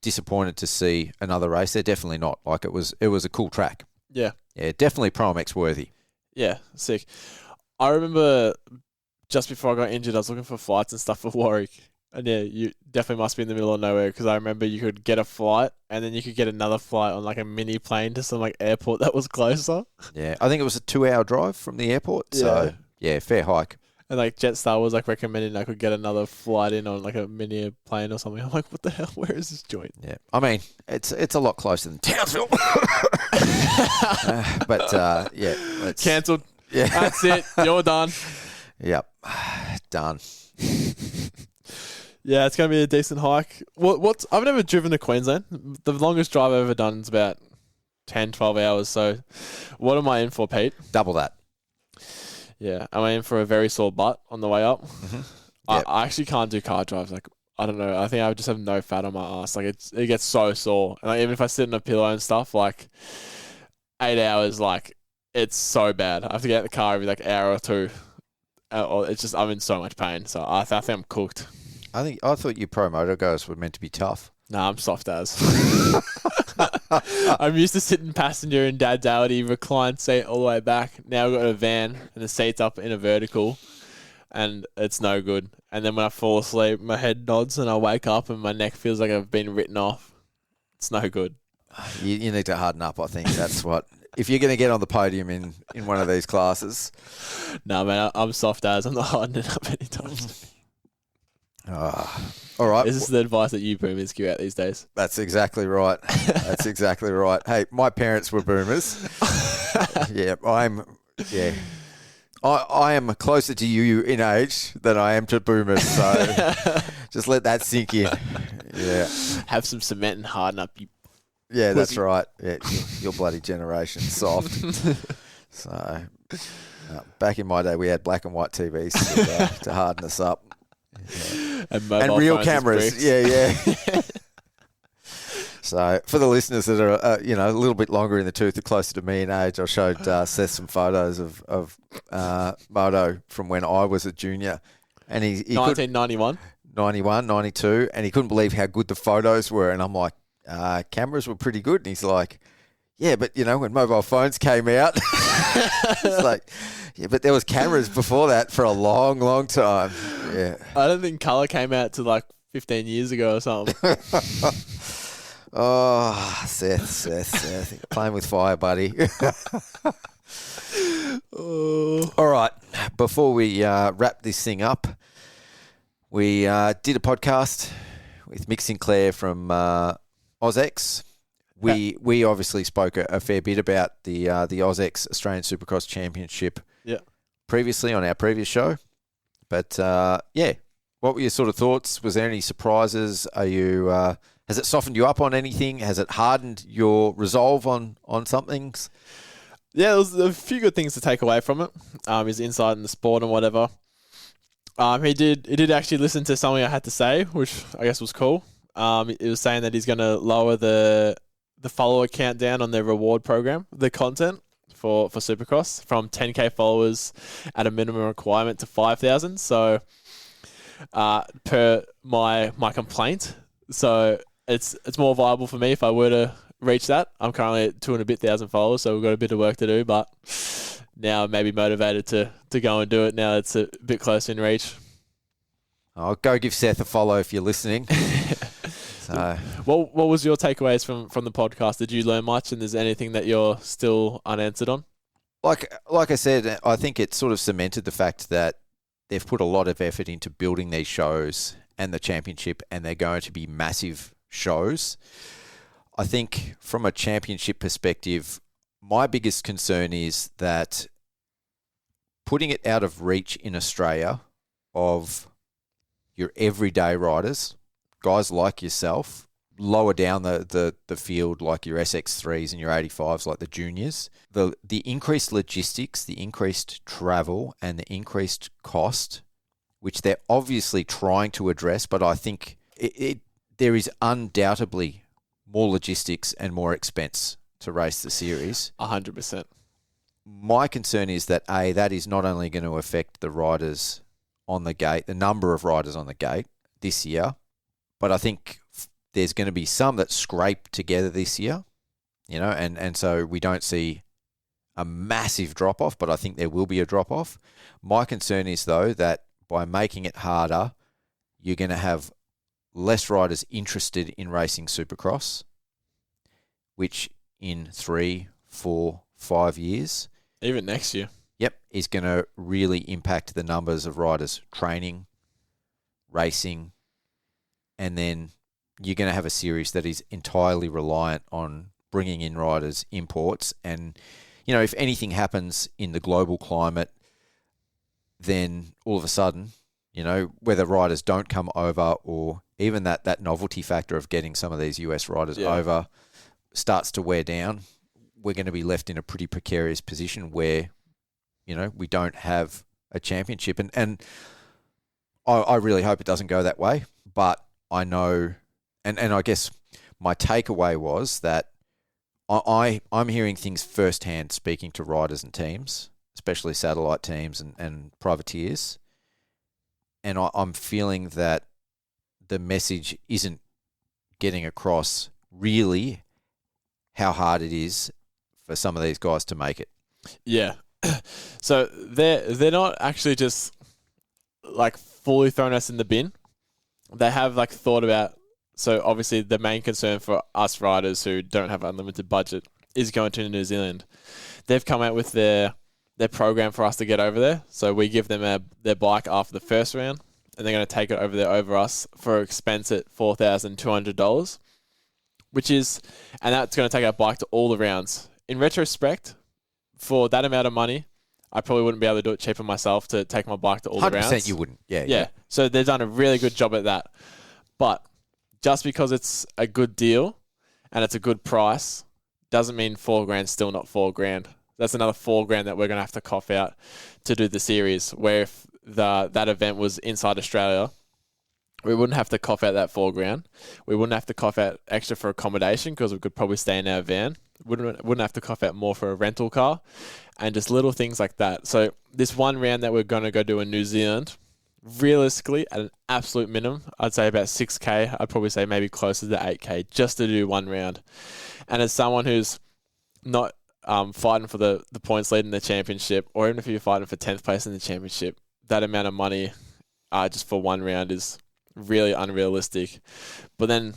disappointed to see another race there? Definitely not. Like it was a cool track. Yeah. Yeah, definitely ProMX worthy. Yeah, sick. I remember just before I got injured, I was looking for flights and stuff for Warwick. And yeah, you definitely must be in the middle of nowhere because I remember you could get a flight and then you could get another flight on like a mini plane to some like airport that was closer. Yeah, I think it was a 2-hour drive from the airport. So yeah, fair hike. And like Jetstar was like recommending I could get another flight in on like a mini plane or something. I'm like, what the hell? Where is this joint? Yeah, I mean, it's a lot closer than Townsville. But yeah, cancelled. Yeah, that's it. You're done. Yep, done. Yeah, it's going to be a decent hike. I've never driven to Queensland. The longest drive I've ever done is about 10, 12 hours. So what am I in for, Pete? Double that. Yeah, I'm in for a very sore butt on the way up. Mm-hmm. Yep. I actually can't do car drives. Like, I don't know. I think I just have no fat on my ass. Like, it gets so sore. And like, even if I sit in a pillow and stuff, like 8 hours, like it's so bad. I have to get out of the car every like hour or two. It's just, I'm in so much pain. So I think I'm cooked. I thought you ProMoto guys were meant to be tough. Nah, I'm soft as. I'm used to sitting passenger in Dad's Audi, reclined seat all the way back. Now I've got a van and the seat's up in a vertical and it's no good. And then when I fall asleep, my head nods and I wake up and my neck feels like I've been written off. It's no good. You need to harden up, I think. That's what... If you're going to get on the podium in one of these classes... No, man, I'm soft as. I'm not hardening up anytime soon. All right. Is this the advice that you boomers give out these days? That's exactly right. That's exactly right. Hey, my parents were boomers. I am closer to you in age than I am to boomers, so just let that sink in. Yeah. Have some cement and harden up. Yeah, that's right. Yeah, your bloody generation's soft. So, back in my day, we had black and white TVs to harden us up. Yeah. And real cameras. Yeah. So for the listeners that are a little bit longer in the tooth, or closer to me in age, I showed Seth some photos of Moto from when I was a junior, and he 1991, 91, 92, and he couldn't believe how good the photos were. And I'm like, cameras were pretty good, and he's like, yeah, but when mobile phones came out, it's like, yeah, but there was cameras before that for a long, long time. Yeah, I don't think colour came out to like 15 years ago or something. Oh, Seth, playing with fire, buddy. All right, before we wrap this thing up, we did a podcast with Mick Sinclair from AUSX. We obviously spoke a fair bit about the AUSX Australian Supercross Championship previously on our previous show. But, what were your sort of thoughts? Was there any surprises? Are you has it softened you up on anything? Has it hardened your resolve on some things? Yeah, there was a few good things to take away from it. His insight in the sport and whatever. He did actually listen to something I had to say, which I guess was cool. It was saying that he's going to lower the follower count down on their reward program, the content for Supercross, from 10K followers at a minimum requirement to 5,000. So, per my complaint, so it's more viable for me if I were to reach that. I'm currently at 2 and a bit thousand followers, so we've got a bit of work to do, but now I'm maybe motivated to go and do it now it's a bit closer in reach. I'll go give Seth a follow if you're listening. So, what was your takeaways from the podcast? Did you learn much, and is there anything that you're still unanswered on? Like I said, I think it sort of cemented the fact that they've put a lot of effort into building these shows and the championship, and they're going to be massive shows. I think from a championship perspective, my biggest concern is that putting it out of reach in Australia of your everyday riders, guys like yourself, lower down the field, like your SX3s and your 85s, like the juniors, the increased logistics, the increased travel, and the increased cost, which they're obviously trying to address, but I think there is undoubtedly more logistics and more expense to race the series. 100%. My concern is that, that is not only going to affect the riders on the gate, the number of riders on the gate this year, but I think there's going to be some that scrape together this year, and so we don't see a massive drop-off, but I think there will be a drop-off. My concern is, though, that by making it harder, you're going to have less riders interested in racing Supercross, which in 3, 4, 5 years, even next year, is going to really impact the numbers of riders training, racing, and then you're going to have a series that is entirely reliant on bringing in riders, imports, and, if anything happens in the global climate, then all of a sudden, whether riders don't come over or even that novelty factor of getting some of these US riders over starts to wear down, we're going to be left in a pretty precarious position where, we don't have a championship. And I really hope it doesn't go that way, but I know, and I guess my takeaway was that I'm hearing things firsthand speaking to riders and teams, especially satellite teams and privateers, and I'm feeling that the message isn't getting across really how hard it is for some of these guys to make it. Yeah. So they're not actually just like fully throwing us in the bin. They have like thought about, so obviously the main concern for us riders who don't have unlimited budget is going to New Zealand. They've come out with their program for us to get over there. So we give them their bike after the first round, and they're going to take it over there over us for an expense at $4,200, and that's going to take our bike to all the rounds. In retrospect, for that amount of money, I probably wouldn't be able to do it cheaper myself to take my bike to all the rounds. 100% you wouldn't. Yeah. So they've done a really good job at that. But just because it's a good deal and it's a good price doesn't mean $4,000 still not $4,000. That's another $4,000 that we're going to have to cough out to do the series, where if that event was inside Australia, we wouldn't have to cough out that $4,000. We wouldn't have to cough out extra for accommodation because we could probably stay in our van. Wouldn't have to cough out more for a rental car, and just little things like that. So this one round that we're going to go do in New Zealand, realistically, at an absolute minimum, I'd say about $6,000. I'd probably say maybe closer to $8,000 just to do one round. And as someone who's not fighting for the points lead in the championship, or even if you're fighting for 10th place in the championship, that amount of money just for one round is really unrealistic. But then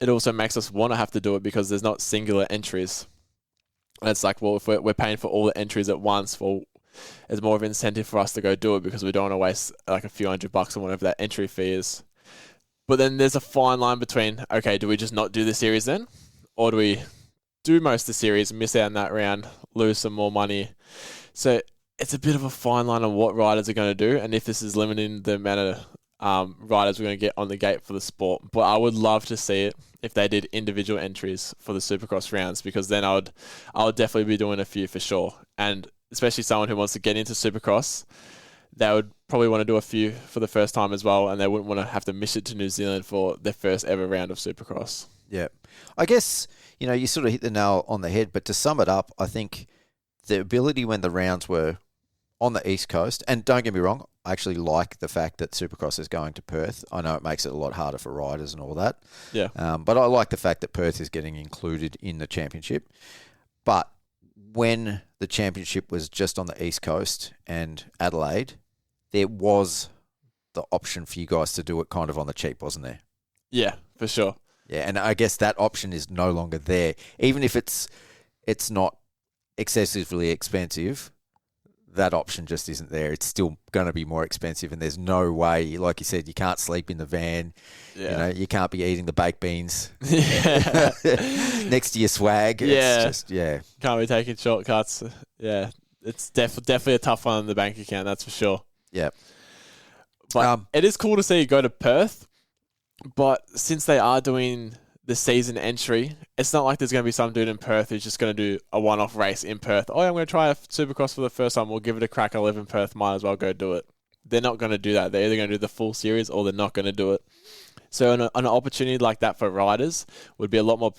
it also makes us want to have to do it because there's not singular entries. And it's like, well, if we're paying for all the entries at once, well, there's more of an incentive for us to go do it because we don't want to waste like a few $100 on whatever that entry fee is. But then there's a fine line between, okay, do we just not do the series then? Or do we do most of the series, miss out on that round, lose some more money? So it's a bit of a fine line on what riders are going to do, and if this is limiting the amount of riders we're going to get on the gate for the sport. But I would love to see it if they did individual entries for the Supercross rounds, because then I would definitely be doing a few for sure. And especially someone who wants to get into Supercross, they would probably want to do a few for the first time as well, and they wouldn't want to have to miss it to New Zealand for their first ever round of Supercross. Yeah. I guess, you sort of hit the nail on the head, but to sum it up, I think the ability when the rounds were on the East Coast, and don't get me wrong, I actually like the fact that Supercross is going to Perth. I know it makes it a lot harder for riders and all that. Yeah. But I like the fact that Perth is getting included in the championship. But when the championship was just on the East Coast and Adelaide, there was the option for you guys to do it kind of on the cheap, wasn't there? Yeah, for sure. Yeah, and I guess that option is no longer there. Even if it's not excessively expensive, that option just isn't there. It's still going to be more expensive, and there's no way, like you said, you can't sleep in the van. Yeah. You can't be eating the baked beans Yeah. next to your swag. Yeah. It's just, Can't be taking shortcuts. Yeah. It's definitely a tough one on the bank account, that's for sure. Yeah. But it is cool to see you go to Perth. But since they are doing the season entry, it's not like there's going to be some dude in Perth who's just going to do a one-off race in Perth. Oh, I'm going to try a Supercross for the first time. We'll give it a crack. I live in Perth. Might as well go do it. They're not going to do that. They're either going to do the full series or they're not going to do it. So an opportunity like that for riders would be a lot more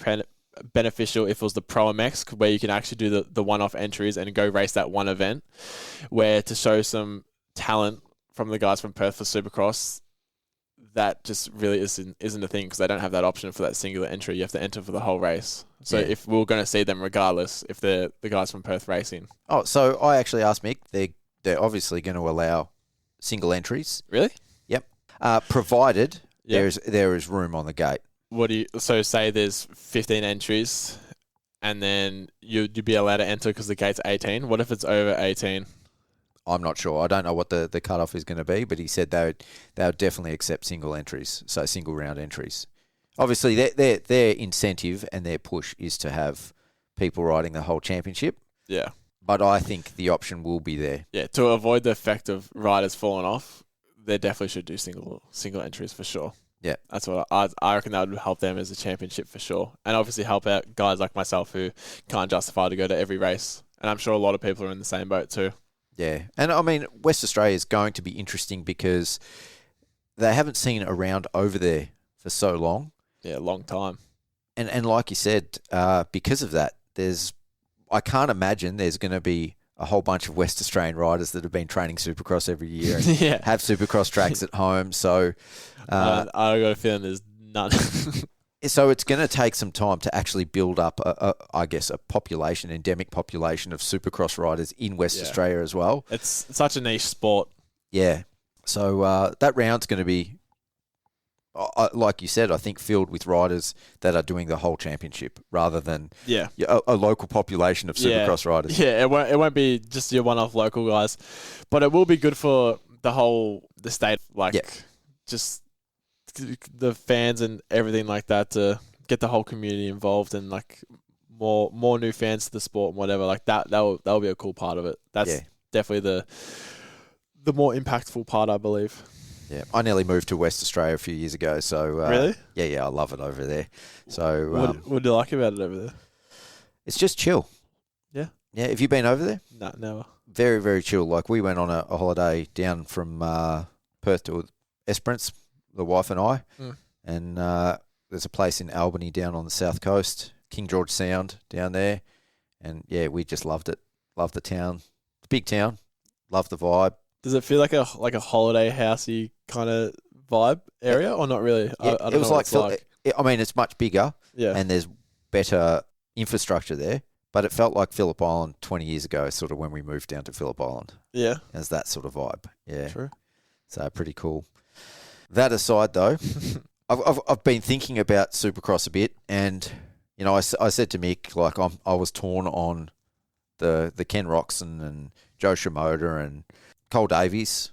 beneficial if it was the ProMX, where you can actually do the one-off entries and go race that one event, where to show some talent from the guys from Perth for Supercross, that just really isn't a thing because they don't have that option for that singular entry. You have to enter for the whole race. So if we're going to see them regardless, if they're the guys from Perth racing. Oh, so I actually asked Mick. They're obviously going to allow single entries. Really? Yep. Provided there is room on the gate. So say there's 15 entries, and then you'd be allowed to enter because the gate's 18. What if it's over 18? I'm not sure. I don't know what the cutoff is going to be, but he said they would definitely accept single entries, so single round entries. Obviously, their incentive and their push is to have people riding the whole championship. Yeah. But I think the option will be there. Yeah, to avoid the effect of riders falling off, they definitely should do single entries for sure. Yeah. That's what I reckon that would help them as a championship for sure. And obviously help out guys like myself who can't justify to go to every race. And I'm sure a lot of people are in the same boat too. Yeah. And I mean, West Australia is going to be interesting because they haven't seen a round over there for so long. Yeah, long time. And like you said, because of that, I can't imagine there's going to be a whole bunch of West Australian riders that have been training Supercross every year and have Supercross tracks at home. So I got a feeling there's none. So it's going to take some time to actually build up, a endemic population of Supercross riders in West Australia as well. It's such a niche sport. Yeah. So that round's going to be, like you said, I think filled with riders that are doing the whole championship rather than a local population of Supercross riders. Yeah, it won't be just your one-off local guys, but it will be good for the state, just the fans and everything like that, to get the whole community involved and like more new fans to the sport and whatever like that. That'll be a cool part of it. That's definitely the more impactful part, I believe. Yeah, I nearly moved to West Australia a few years ago. So really, I love it over there. So what do you like about it over there? It's just chill. Yeah. Have you been over there? No, never. Very, very chill. Like we went on a holiday down from Perth to Esperance, the wife and I, and there's a place in Albany down on the south coast, King George Sound down there, and we just loved it. Loved the town. It's a big town. Loved the vibe. Does it feel like a holiday housey kind of vibe area, or not really? Yeah, I don't know what it's like. I mean, it's much bigger, yeah, and there's better infrastructure there. But it felt like Phillip Island 20 years ago, sort of when we moved down to Phillip Island. Yeah, as that sort of vibe. Yeah, true. So pretty cool. That aside, though, I've been thinking about Supercross a bit, and I said to Mick, like I was torn on the Ken Roxon and Joe Shimoda and Cole Davies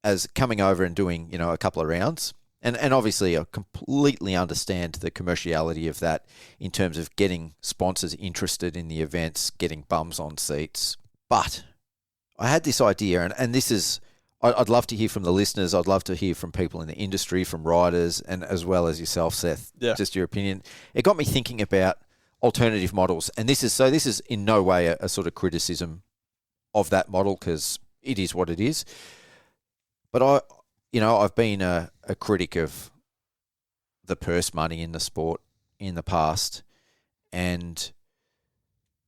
as coming over and doing a couple of rounds, and obviously I completely understand the commerciality of that in terms of getting sponsors interested in the events, getting bums on seats. But I had this idea, and this is. I'd love to hear from the listeners. I'd love to hear from people in the industry, from riders, and as well as yourself, Seth. Yeah. Just your opinion. It got me thinking about alternative models, and this is in no way a sort of criticism of that model because it is what it is. But I've been a critic of the purse money in the sport in the past, and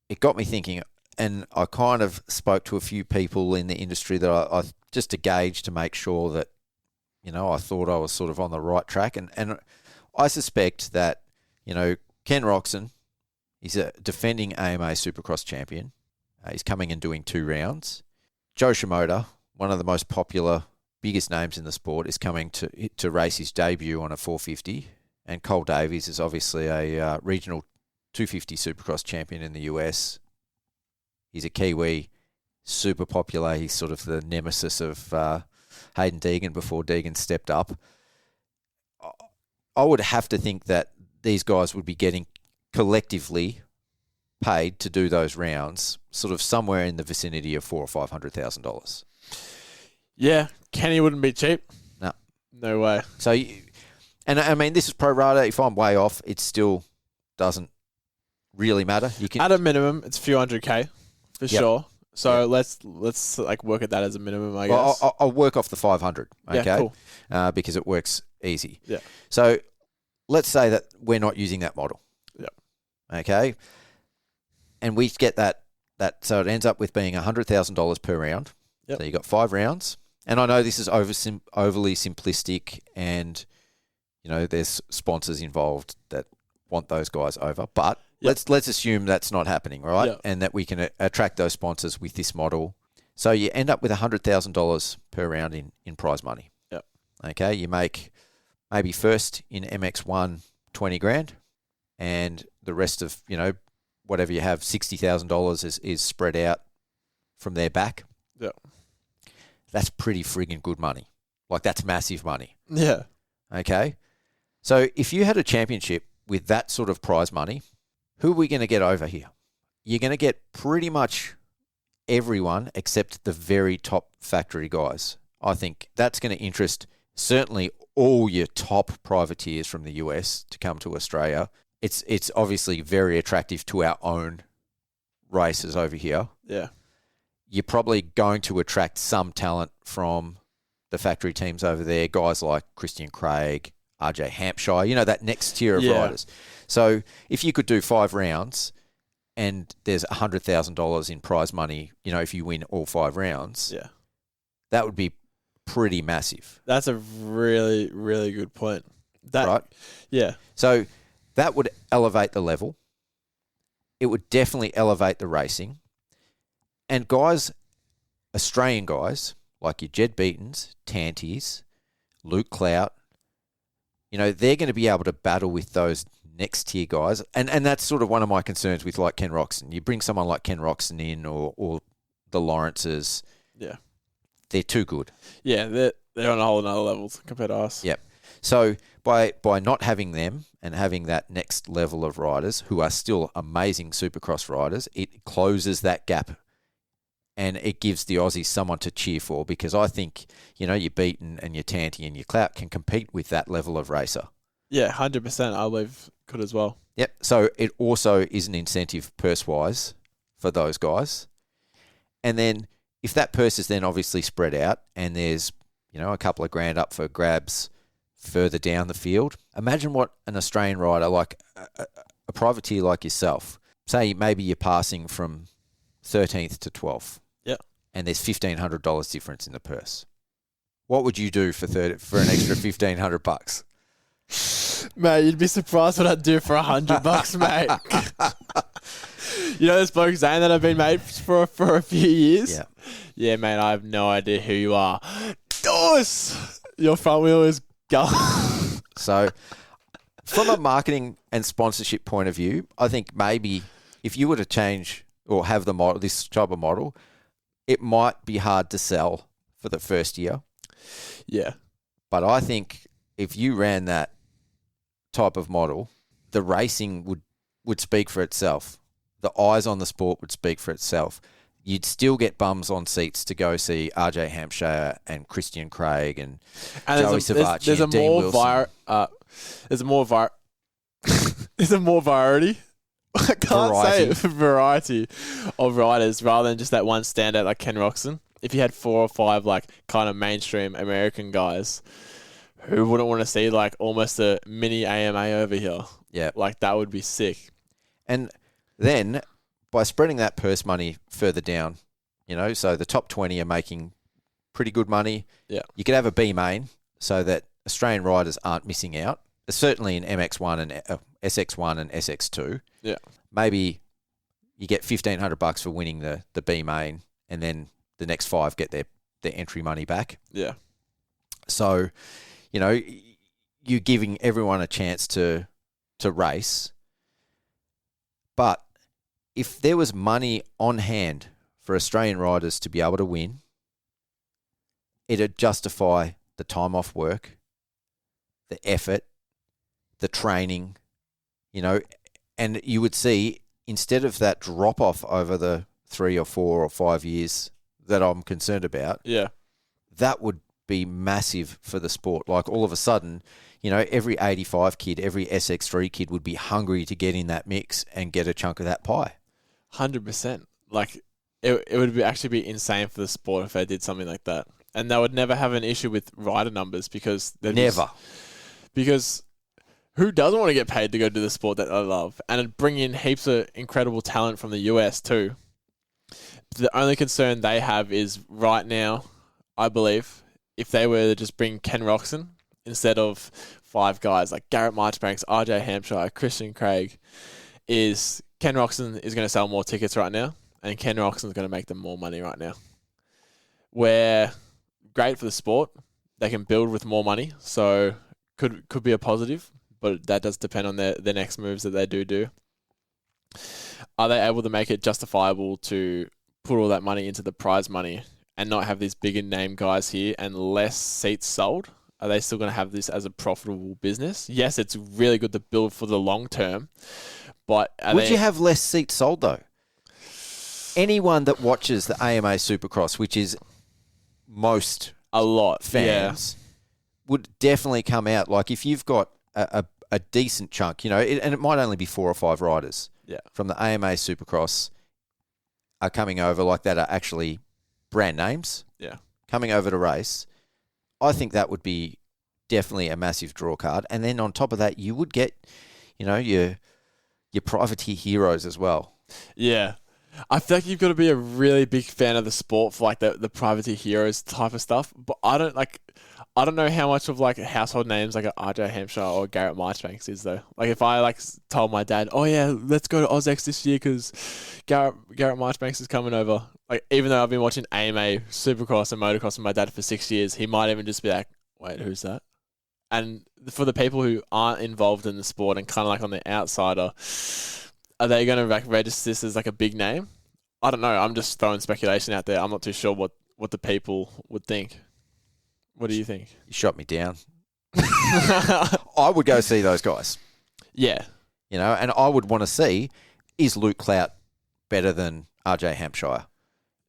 it got me thinking. And I kind of spoke to a few people in the industry that I just to gauge to make sure that, I thought I was sort of on the right track. And I suspect that, Ken Roxon, he's a defending AMA Supercross champion. He's coming and doing 2 rounds. Joe Shimoda, one of the most popular, biggest names in the sport, is coming to race his debut on a 450. And Cole Davies is obviously a regional 250 Supercross champion in the US. He's a Kiwi, super popular. He's sort of the nemesis of Hayden Deegan before Deegan stepped up. I would have to think that these guys would be getting collectively paid to do those rounds, sort of somewhere in the vicinity of $400,000 or $500,000. Yeah, Kenny wouldn't be cheap. No way. So, And I mean, this is pro rata. If I'm way off, it still doesn't really matter. You can At a minimum, it's a few hundred K for sure. So let's like work at that as a minimum, I guess. Well, I'll work off the 500. Okay, Yeah, cool. Because it works easy. Yeah. So let's say that we're not using that model. Yep. Okay. And we get that so it ends up with being $100,000 per round. Yep. So you got 5 rounds. And I know this is overly simplistic, and there's sponsors involved that want those guys over. But let's assume that's not happening, right? Yep. And that we can attract those sponsors with this model. So you end up with $100,000 per round in prize money. Yep. Okay, you make maybe first in MX1 20 grand, and the rest of whatever you have, $60,000 is spread out from their back. Yeah. That's pretty friggin' good money. Like, that's massive money. Yeah. Okay. So if you had a championship with that sort of prize money, who are we going to get over here? You're going to get pretty much everyone except the very top factory guys. I think that's going to interest certainly all your top privateers from the US to come to Australia. It's obviously very attractive to our own races over here. Yeah. You're probably going to attract some talent from the factory teams over there, guys like Christian Craig, RJ Hampshire, that next tier of riders. So if you could do 5 rounds and there's $100,000 in prize money, if you win all 5 rounds, that would be pretty massive. That's a really, really good point. Right? Yeah. So that would elevate the level. It would definitely elevate the racing. And guys, Australian guys, like your Jed Beatons, Tanties, Luke Clout, they're going to be able to battle with those next tier guys. And that's sort of one of my concerns with like Ken Roxon. You bring someone like Ken Roxon in or the Lawrences. Yeah. They're too good. Yeah, they're on a whole nother level compared to us. Yep. So by not having them and having that next level of riders who are still amazing Supercross riders, it closes that gap. And it gives the Aussies someone to cheer for, because I think, your Beaton and your Tanty and your Clout can compete with that level of racer. Yeah, 100%. I believe could as well. Yep. So it also is an incentive purse-wise for those guys. And then if that purse is then obviously spread out and there's, a couple of grand up for grabs further down the field, imagine what an Australian rider, like a privateer like yourself, say maybe you're passing from 13th to 12th. And there's $1,500 difference in the purse. What would you do for an extra $1,500? Mate, you'd be surprised what I'd do for $100, mate. This bloke Zane that I've been made for a few years? Yeah. Yeah, mate, I have no idea who you are. Doris! Your front wheel is gone. So, from a marketing and sponsorship point of view, I think maybe if you were to change or have the model, this type of model, it might be hard to sell for the first year. Yeah. But I think if you ran that type of model, the racing would speak for itself. The eyes on the sport would speak for itself. You'd still get bums on seats to go see RJ Hampshire and Christian Craig and Joey Savacci and Dean Wilson. There's a more variety. I can't say it, variety of riders rather than just that one standout like Ken Roxon. If you had 4 or 5 like kind of mainstream American guys, who wouldn't want to see like almost a mini AMA over here? Yeah, like that would be sick. And then by spreading that purse money further down, so the top 20 are making pretty good money. Yeah, you could have a B main so that Australian riders aren't missing out. Certainly in MX1 and SX1 and SX2. Yeah. Maybe you get $1,500 for winning the B main, and then the next 5 get their entry money back. Yeah. So, you're giving everyone a chance to race. But if there was money on hand for Australian riders to be able to win, it'd justify the time off work, the effort, the training, and you would see, instead of that drop off over the 3 or 4 or 5 years that I'm concerned about, yeah, that would be massive for the sport. Like all of a sudden, you know, every 85 kid, every SX3 kid would be hungry to get in that mix and get a chunk of that pie. 100%. Like it would actually be insane for the sport if they did something like that. And they would never have an issue with rider numbers because because who doesn't want to get paid to go do the sport that they love and bring in heaps of incredible talent from the US too. The only concern they have is right now, I believe, if they were to just bring Ken Roxon instead of 5 guys like Garrett Marchbanks, RJ Hampshire, Christian Craig, is Ken Roxon is going to sell more tickets right now and Ken Roxon is going to make them more money right now. Where great for the sport, they can build with more money, so could be a positive, but that does depend on their next moves that they do. Are they able to make it justifiable to put all that money into the prize money and not have these bigger name guys here and less seats sold? Are they still going to have this as a profitable business? Yes, it's really good to build for the long term, but would you have less seats sold though? Anyone that watches the AMA Supercross, which is a lot fans, would definitely come out. Like if you've got a decent chunk, you know, and it might only be 4 or 5 riders from the AMA Supercross are coming over like that are actually brand names coming over to race. I think that would be definitely a massive draw card. And then on top of that, you would get, you know, your privateer heroes as well. Yeah. I feel like you've got to be a really big fan of the sport for like the privateer heroes type of stuff. But I don't know how much of like household names like RJ Hampshire or Garrett Marchbanks is though. Like if I like told my dad, oh yeah, let's go to AUSX this year because Garrett Marchbanks is coming over. Like even though I've been watching AMA, Supercross and Motocross with my dad for 6 years, he might even just be like, wait, who's that? And for the people who aren't involved in the sport and kind of like on the outsider, are they going to like register this as like a big name? I don't know. I'm just throwing speculation out there. I'm not too sure what the people would think. What do you think? You shot me down. I would go see those guys. Yeah. You know, and I would want to see, is Luke Clout better than RJ Hampshire?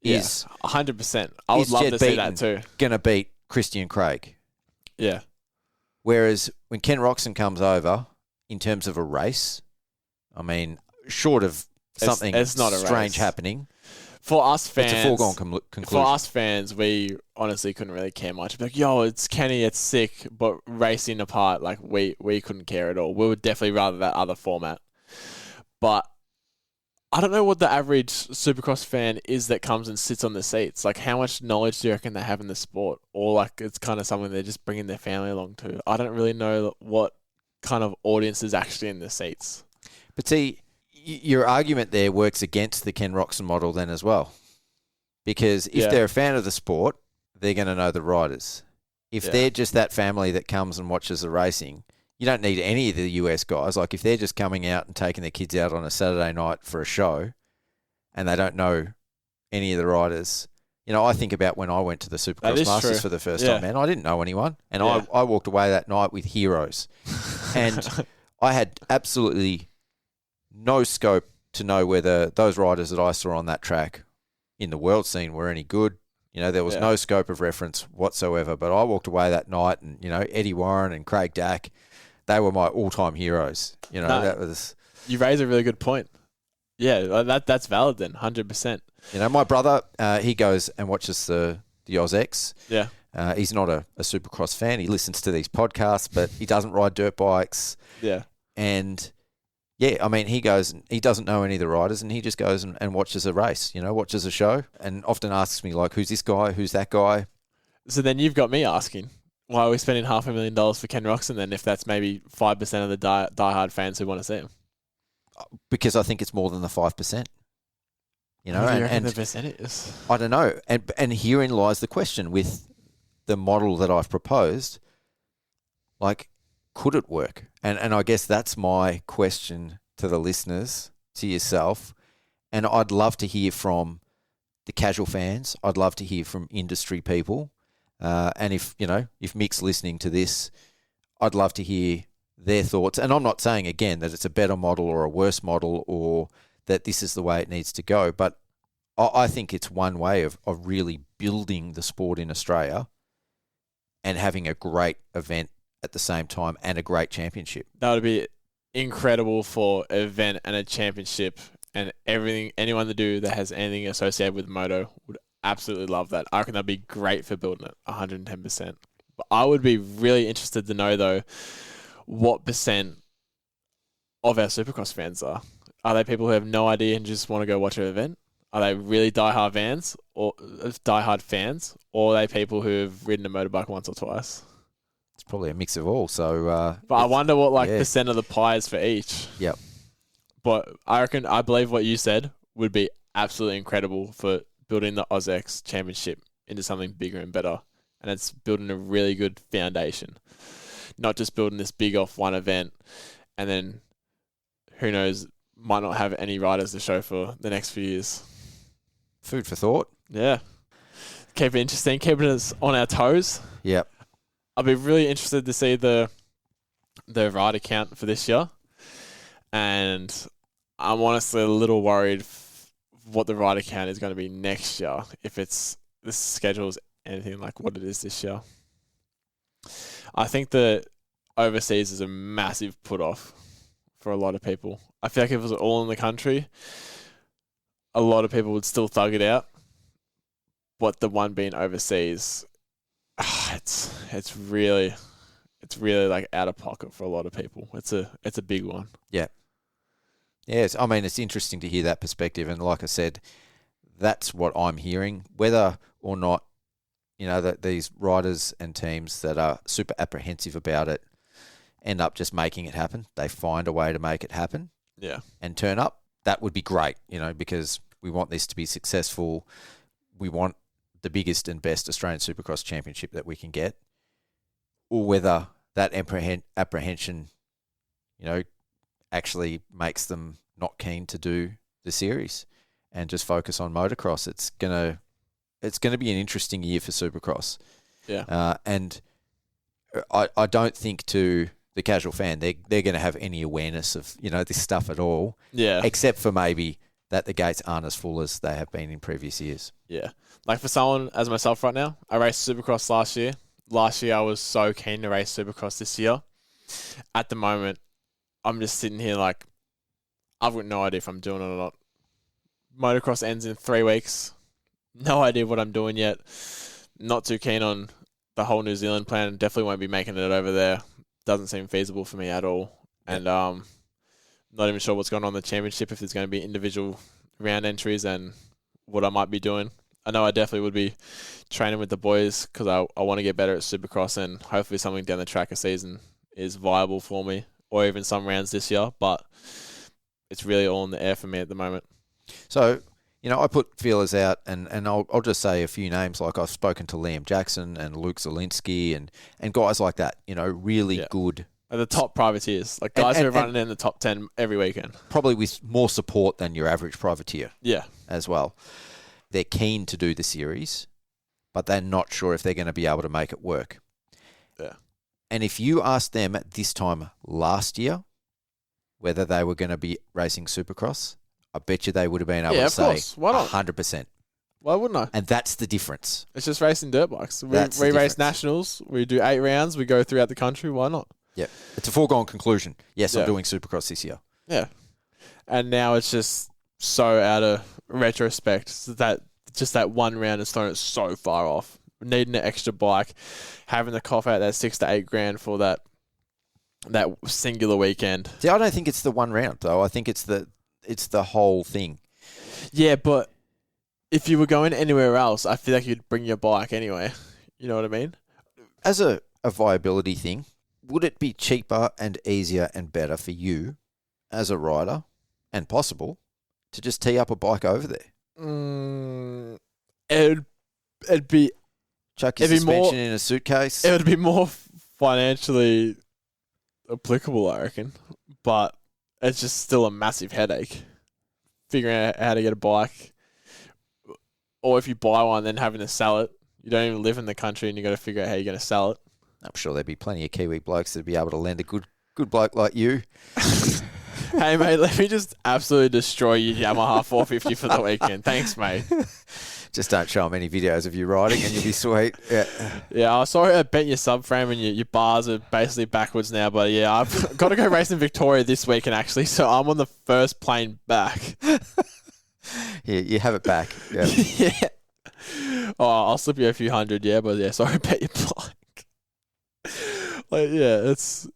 Yeah, 100%. I would love to see that too. Going to beat Christian Craig? Yeah. Whereas when Ken Roxon comes over, in terms of a race, I mean, short of something it's not a strange race. happening. For us fans, it's a foregone conclusion. For us fans, we honestly couldn't really care much. Be like, yo, it's Kenny, it's sick, but racing apart, like we couldn't care at all. We would definitely rather that other format. But I don't know what the average Supercross fan is that comes and sits on the seats. Like, how much knowledge do you reckon they have in the sport? Or like it's kind of something they're just bringing their family along to. I don't really know what kind of audience is actually in the seats. But see, your argument there works against the Ken Roxon model then as well. Because if they're a fan of the sport, they're going to know the riders. If they're just that family that comes and watches the racing, you don't need any of the US guys. Like if they're just coming out and taking their kids out on a Saturday night for a show and they don't know any of the riders. You know, I think about when I went to the Supercross Masters for the first time, man. I didn't know anyone. And I walked away that night with heroes. And I had absolutely no scope to know whether those riders that I saw on that track in the world scene were any good. You know, there was no scope of reference whatsoever. But I walked away that night and, you know, Eddie Warren and Craig Dack, they were my all-time heroes. You know, that was... You raise a really good point. Yeah, that's valid then, 100%. You know, my brother, he goes and watches the AUSX. Yeah. He's not a Supercross fan. He listens to these podcasts, but he doesn't ride dirt bikes. Yeah. And... yeah, I mean, he goes and he doesn't know any of the riders and he just goes and watches a race, you know, watches a show and often asks me, like, who's this guy? Who's that guy? So then you've got me asking, why are we spending $500,000 for Ken Roxon then if that's maybe 5% of the diehard fans who want to see him? Because I think it's more than the 5%. You know, and the percentage is? I don't know. And herein lies the question with the model that I've proposed. Like, could it work? And I guess that's my question to the listeners, to yourself. And I'd love to hear from the casual fans. I'd love to hear from industry people. And if Mick's listening to this, I'd love to hear their thoughts. And I'm not saying, again, that it's a better model or a worse model or that this is the way it needs to go. But I think it's one way of really building the sport in Australia and having a great event at the same time and a great championship. That would be incredible for an event and a championship and everything. Anyone that has anything associated with moto would absolutely love that. I reckon that'd be great for building it, 110%. But I would be really interested to know, though, what percent of our Supercross fans are. Are they people who have no idea and just want to go watch an event? Are they really diehard fans, or are they people who have ridden a motorbike once or twice? It's probably a mix of all. So, but I wonder what percent of the pie is for each. Yep. But I believe what you said would be absolutely incredible for building the AUSX Championship into something bigger and better. And it's building a really good foundation, not just building this big off one event and then who knows, might not have any riders to show for the next few years. Food for thought. Yeah. Keep it interesting, keeping us on our toes. Yep. I'll be really interested to see the rider count for this year. And I'm honestly a little worried what the rider count is going to be next year if the schedule is anything like what it is this year. I think the overseas is a massive put-off for a lot of people. I feel like if it was all in the country, a lot of people would still thug it out. But the one being overseas, it's really like out of pocket for a lot of people. It's a big one. Yeah. Yes, I mean, it's interesting to hear that perspective. And like I said, that's what I'm hearing. Whether or not, that these riders and teams that are super apprehensive about it end up just making it happen. They find a way to make it happen. Yeah. And turn up. That would be great, because we want this to be successful. We want the biggest and best Australian Supercross Championship that we can get. Or whether that apprehension, actually makes them not keen to do the series and just focus on motocross. It's gonna be an interesting year for Supercross. Yeah. And I don't think to the casual fan they're going to have any awareness of this stuff at all. Yeah. Except for maybe that the gates aren't as full as they have been in previous years. Yeah. Like for someone as myself right now, I raced Supercross last year. Last year I was so keen to race Supercross this year. At the moment, I'm just sitting here like, I've got no idea if I'm doing it or not. Motocross ends in 3 weeks. No idea what I'm doing yet. Not too keen on the whole New Zealand plan. Definitely won't be making it over there. Doesn't seem feasible for me at all. And not even sure what's going on in the championship, if there's going to be individual round entries and what I might be doing. I know I definitely would be training with the boys because I want to get better at Supercross, and hopefully something down the track a season is viable for me, or even some rounds this year. But it's really all in the air for me at the moment. So, I put feelers out, and I'll just say a few names. Like I've spoken to Liam Jackson and Luke Zielinski and guys like that, really good. The top privateers, like guys who are running in the top 10 every weekend. Probably with more support than your average privateer. Yeah. As well. They're keen to do the series, but they're not sure if they're going to be able to make it work. Yeah. And if you asked them at this time last year whether they were going to be racing Supercross, I bet you they would have been able to say course. Why not? 100%. Why wouldn't I? And that's the difference. It's just racing dirt bikes. We That's the race difference. nationals. We do 8 rounds. We go throughout the country. Why not? Yeah. It's a foregone conclusion. Yes, Yeah. I'm doing Supercross this year. Yeah. And now it's just so out of retrospect that just that one round has thrown it so far off. Needing an extra bike, having to cough out that $6 to $8 grand for that singular weekend. See, I don't think it's the one round though. I think it's the whole thing. Yeah, but if you were going anywhere else, I feel like you'd bring your bike anyway. You know what I mean? As a viability thing, would it be cheaper and easier and better for you as a rider, and possible, to just tee up a bike over there? It'd be Chuck your it'd be suspension more- in a suitcase. It would be more financially applicable, I reckon. But it's just still a massive headache figuring out how to get a bike. Or if you buy one, then having to sell it. You don't even live in the country and you got to figure out how you're going to sell it. I'm sure there'd be plenty of Kiwi blokes that'd be able to lend a good bloke like you. Hey, mate, let me just absolutely destroy your Yamaha 450 for the weekend. Thanks, mate. Just don't show them any videos of you riding and you'll be sweet. Yeah. Yeah, I saw I bent your subframe and your bars are basically backwards now. But yeah, I've got to go race in Victoria this weekend actually. So I'm on the first plane back. Yeah, you have it back. Yeah. Yeah. Oh, I'll slip you a few hundred, yeah, but yeah, sorry about your bike. Like, yeah, it's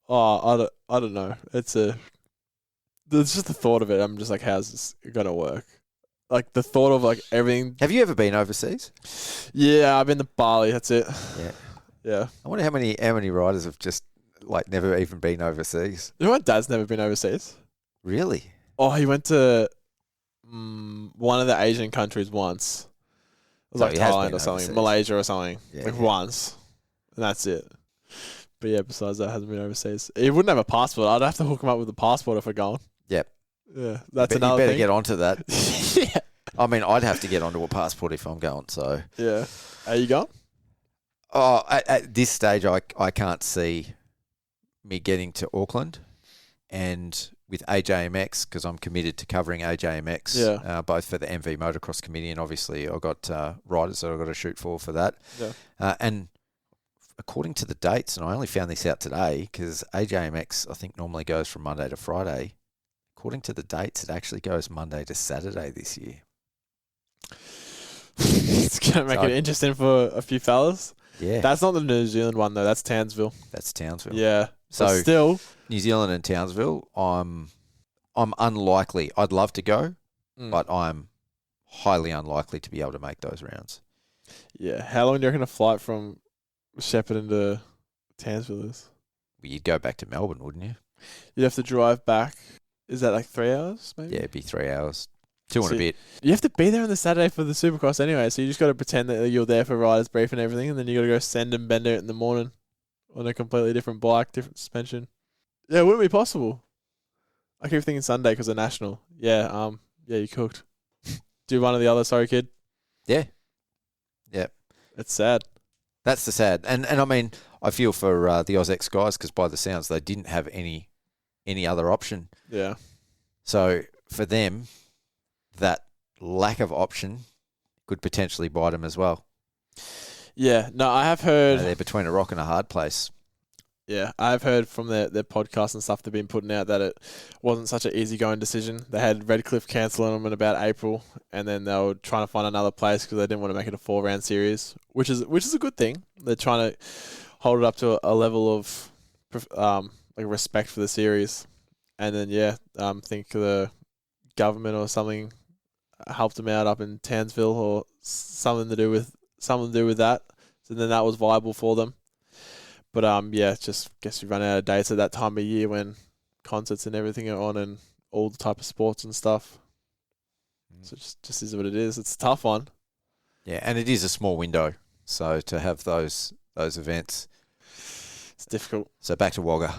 I don't know. It's just the thought of it. I'm just like, how's this gonna work? Like the thought of like everything. Have you ever been overseas? Yeah, I've been to Bali. That's it. Yeah. Yeah. I wonder how many riders have just like never even been overseas. You know my dad's never been overseas? Really? Oh, he went to one of the Asian countries once. It was So like he has Thailand been or something, overseas. Malaysia or something, Yeah, like yeah. once, and that's it. But yeah, besides that, hasn't been overseas. He wouldn't have a passport. I'd have to hook him up with a passport if we're going. Yep. Yeah, that's You another better thing. get onto that. Yeah, I mean, I'd have to get onto a passport if I'm going. So, yeah. Are you going? oh, at this stage, I can't see me getting to Auckland, and with AJMX because I'm committed to covering AJMX, Yeah. both for the MV Motocross Committee and obviously I've got riders that I've got to shoot for that. Yeah. And according to the dates, and I only found this out today because AJMX I think normally goes from Monday to Friday. According to the dates, it actually goes Monday to Saturday this year. It's gonna make So it interesting for a few fellas. Yeah, That's not the New Zealand one though. That's Townsville. that's Townsville. Yeah. So But still, New Zealand and Townsville, I'm unlikely. I'd love to go, but I'm highly unlikely to be able to make those rounds. yeah. How long do you reckon a flight from Shepparton to Townsville is? Well, you'd go back to Melbourne, wouldn't you? You'd have to drive back. Is that like 3 hours? Maybe. Yeah, it'd be 3 hours. 2 and a So- bit. You have to be there on the Saturday for the Supercross anyway, so you just got to pretend that you're there for riders brief and everything, and then you got to go send and bend it in the morning on a completely different bike, different suspension. Yeah, it wouldn't be possible. I keep thinking Sunday because of National. Yeah, yeah, you cooked. Do one or the other, sorry, kid. Yeah. Yeah. It's sad. That's the sad. And I mean, I feel for the AUSX guys because by the sounds, they didn't have any other option. Yeah. So for them, that lack of option could potentially bite them as well. Yeah, no, I have heard. They're between a rock and a hard place. Yeah, I've heard from their podcasts and stuff they've been putting out that it wasn't such an easygoing decision. They had Redcliffe cancelling them in about April, and then they were trying to find another place because they didn't want to make it a 4-round series, which is a good thing. They're trying to hold it up to a level of like respect for the series, and then I think the government or something helped them out up in Townsville or something to do with that. So then that was viable for them. But just guess you run out of dates at that time of year when concerts and everything are on and all the type of sports and stuff. So it just is what it is. It's a tough one. Yeah, and it is a small window. So to have those events. It's difficult. So back to Wagga.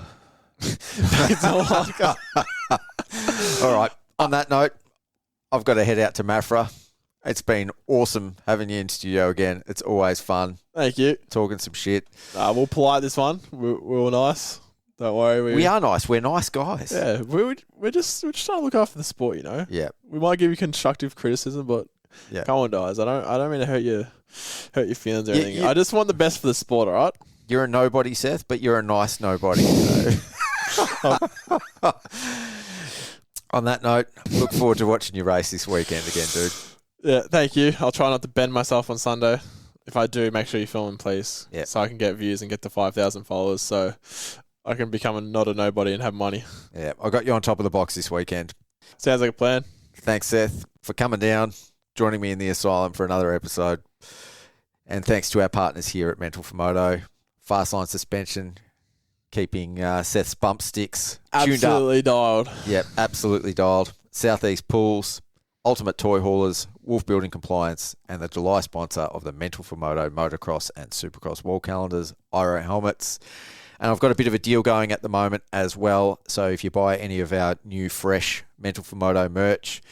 It's all like, All right. On that note, I've got to head out to Mafra. It's been awesome having you in studio again. It's always fun thank you. talking some shit. We'll polite this one. We're all nice. Don't worry. We are nice. We're nice guys. Yeah, we're just trying to look after the sport, you know. Yeah. We might give you constructive criticism, but Yeah. come on, guys. I don't mean to hurt your feelings or You- anything. you- I just want the best for the sport. All right. You're a nobody, Seth, but you're a nice nobody. So. On that note, look forward to watching your race this weekend again, dude. Yeah, thank you. I'll try not to bend myself on Sunday. If I do, make sure you film them, please. Yeah. So I can get views and get to 5,000 followers. So I can become not a nobody and have money. Yeah, I got you on top of the box this weekend. Sounds like a plan. Thanks, Seth, for coming down, joining me in the asylum for another episode. And thanks to our partners here at Mental4Moto, Fastline Suspension, keeping Seth's bump sticks tuned up. Absolutely dialed. Yep, absolutely dialed. Southeast Pools, Ultimate Toy Haulers, Wolf Building Compliance, and the July sponsor of the Mental4Moto Motocross and Supercross wall calendars, Iro helmets. And I've got a bit of a deal going at the moment as well. So if you buy any of our new, fresh Mental4Moto merch,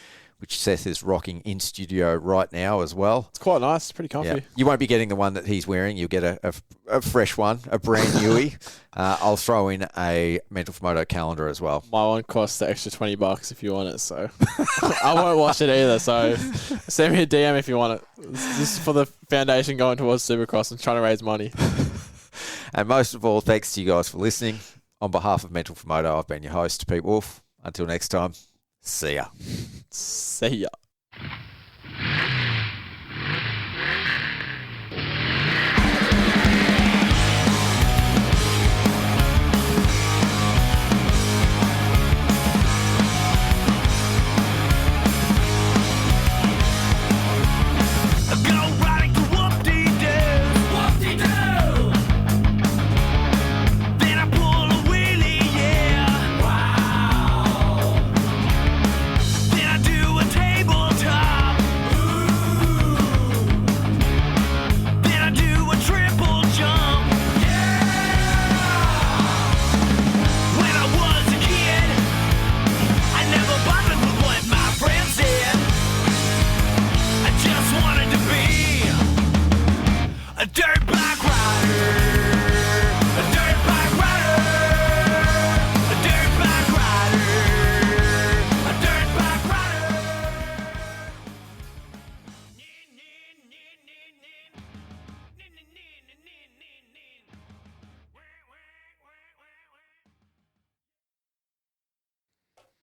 which Seth is rocking in studio right now as well. It's quite nice. It's pretty comfy. Yeah. You won't be getting the one that he's wearing. You'll get a fresh one, a brand newie. I'll throw in a Mental4Moto calendar as well. My one costs the extra $20 if you want it, so I won't wash it either. So send me a DM if you want it. This is for the foundation going towards Supercross and trying to raise money. And most of all, thanks to you guys for listening. On behalf of Mental4Moto, I've been your host, Pete Wolf. Until next time, see ya. See ya.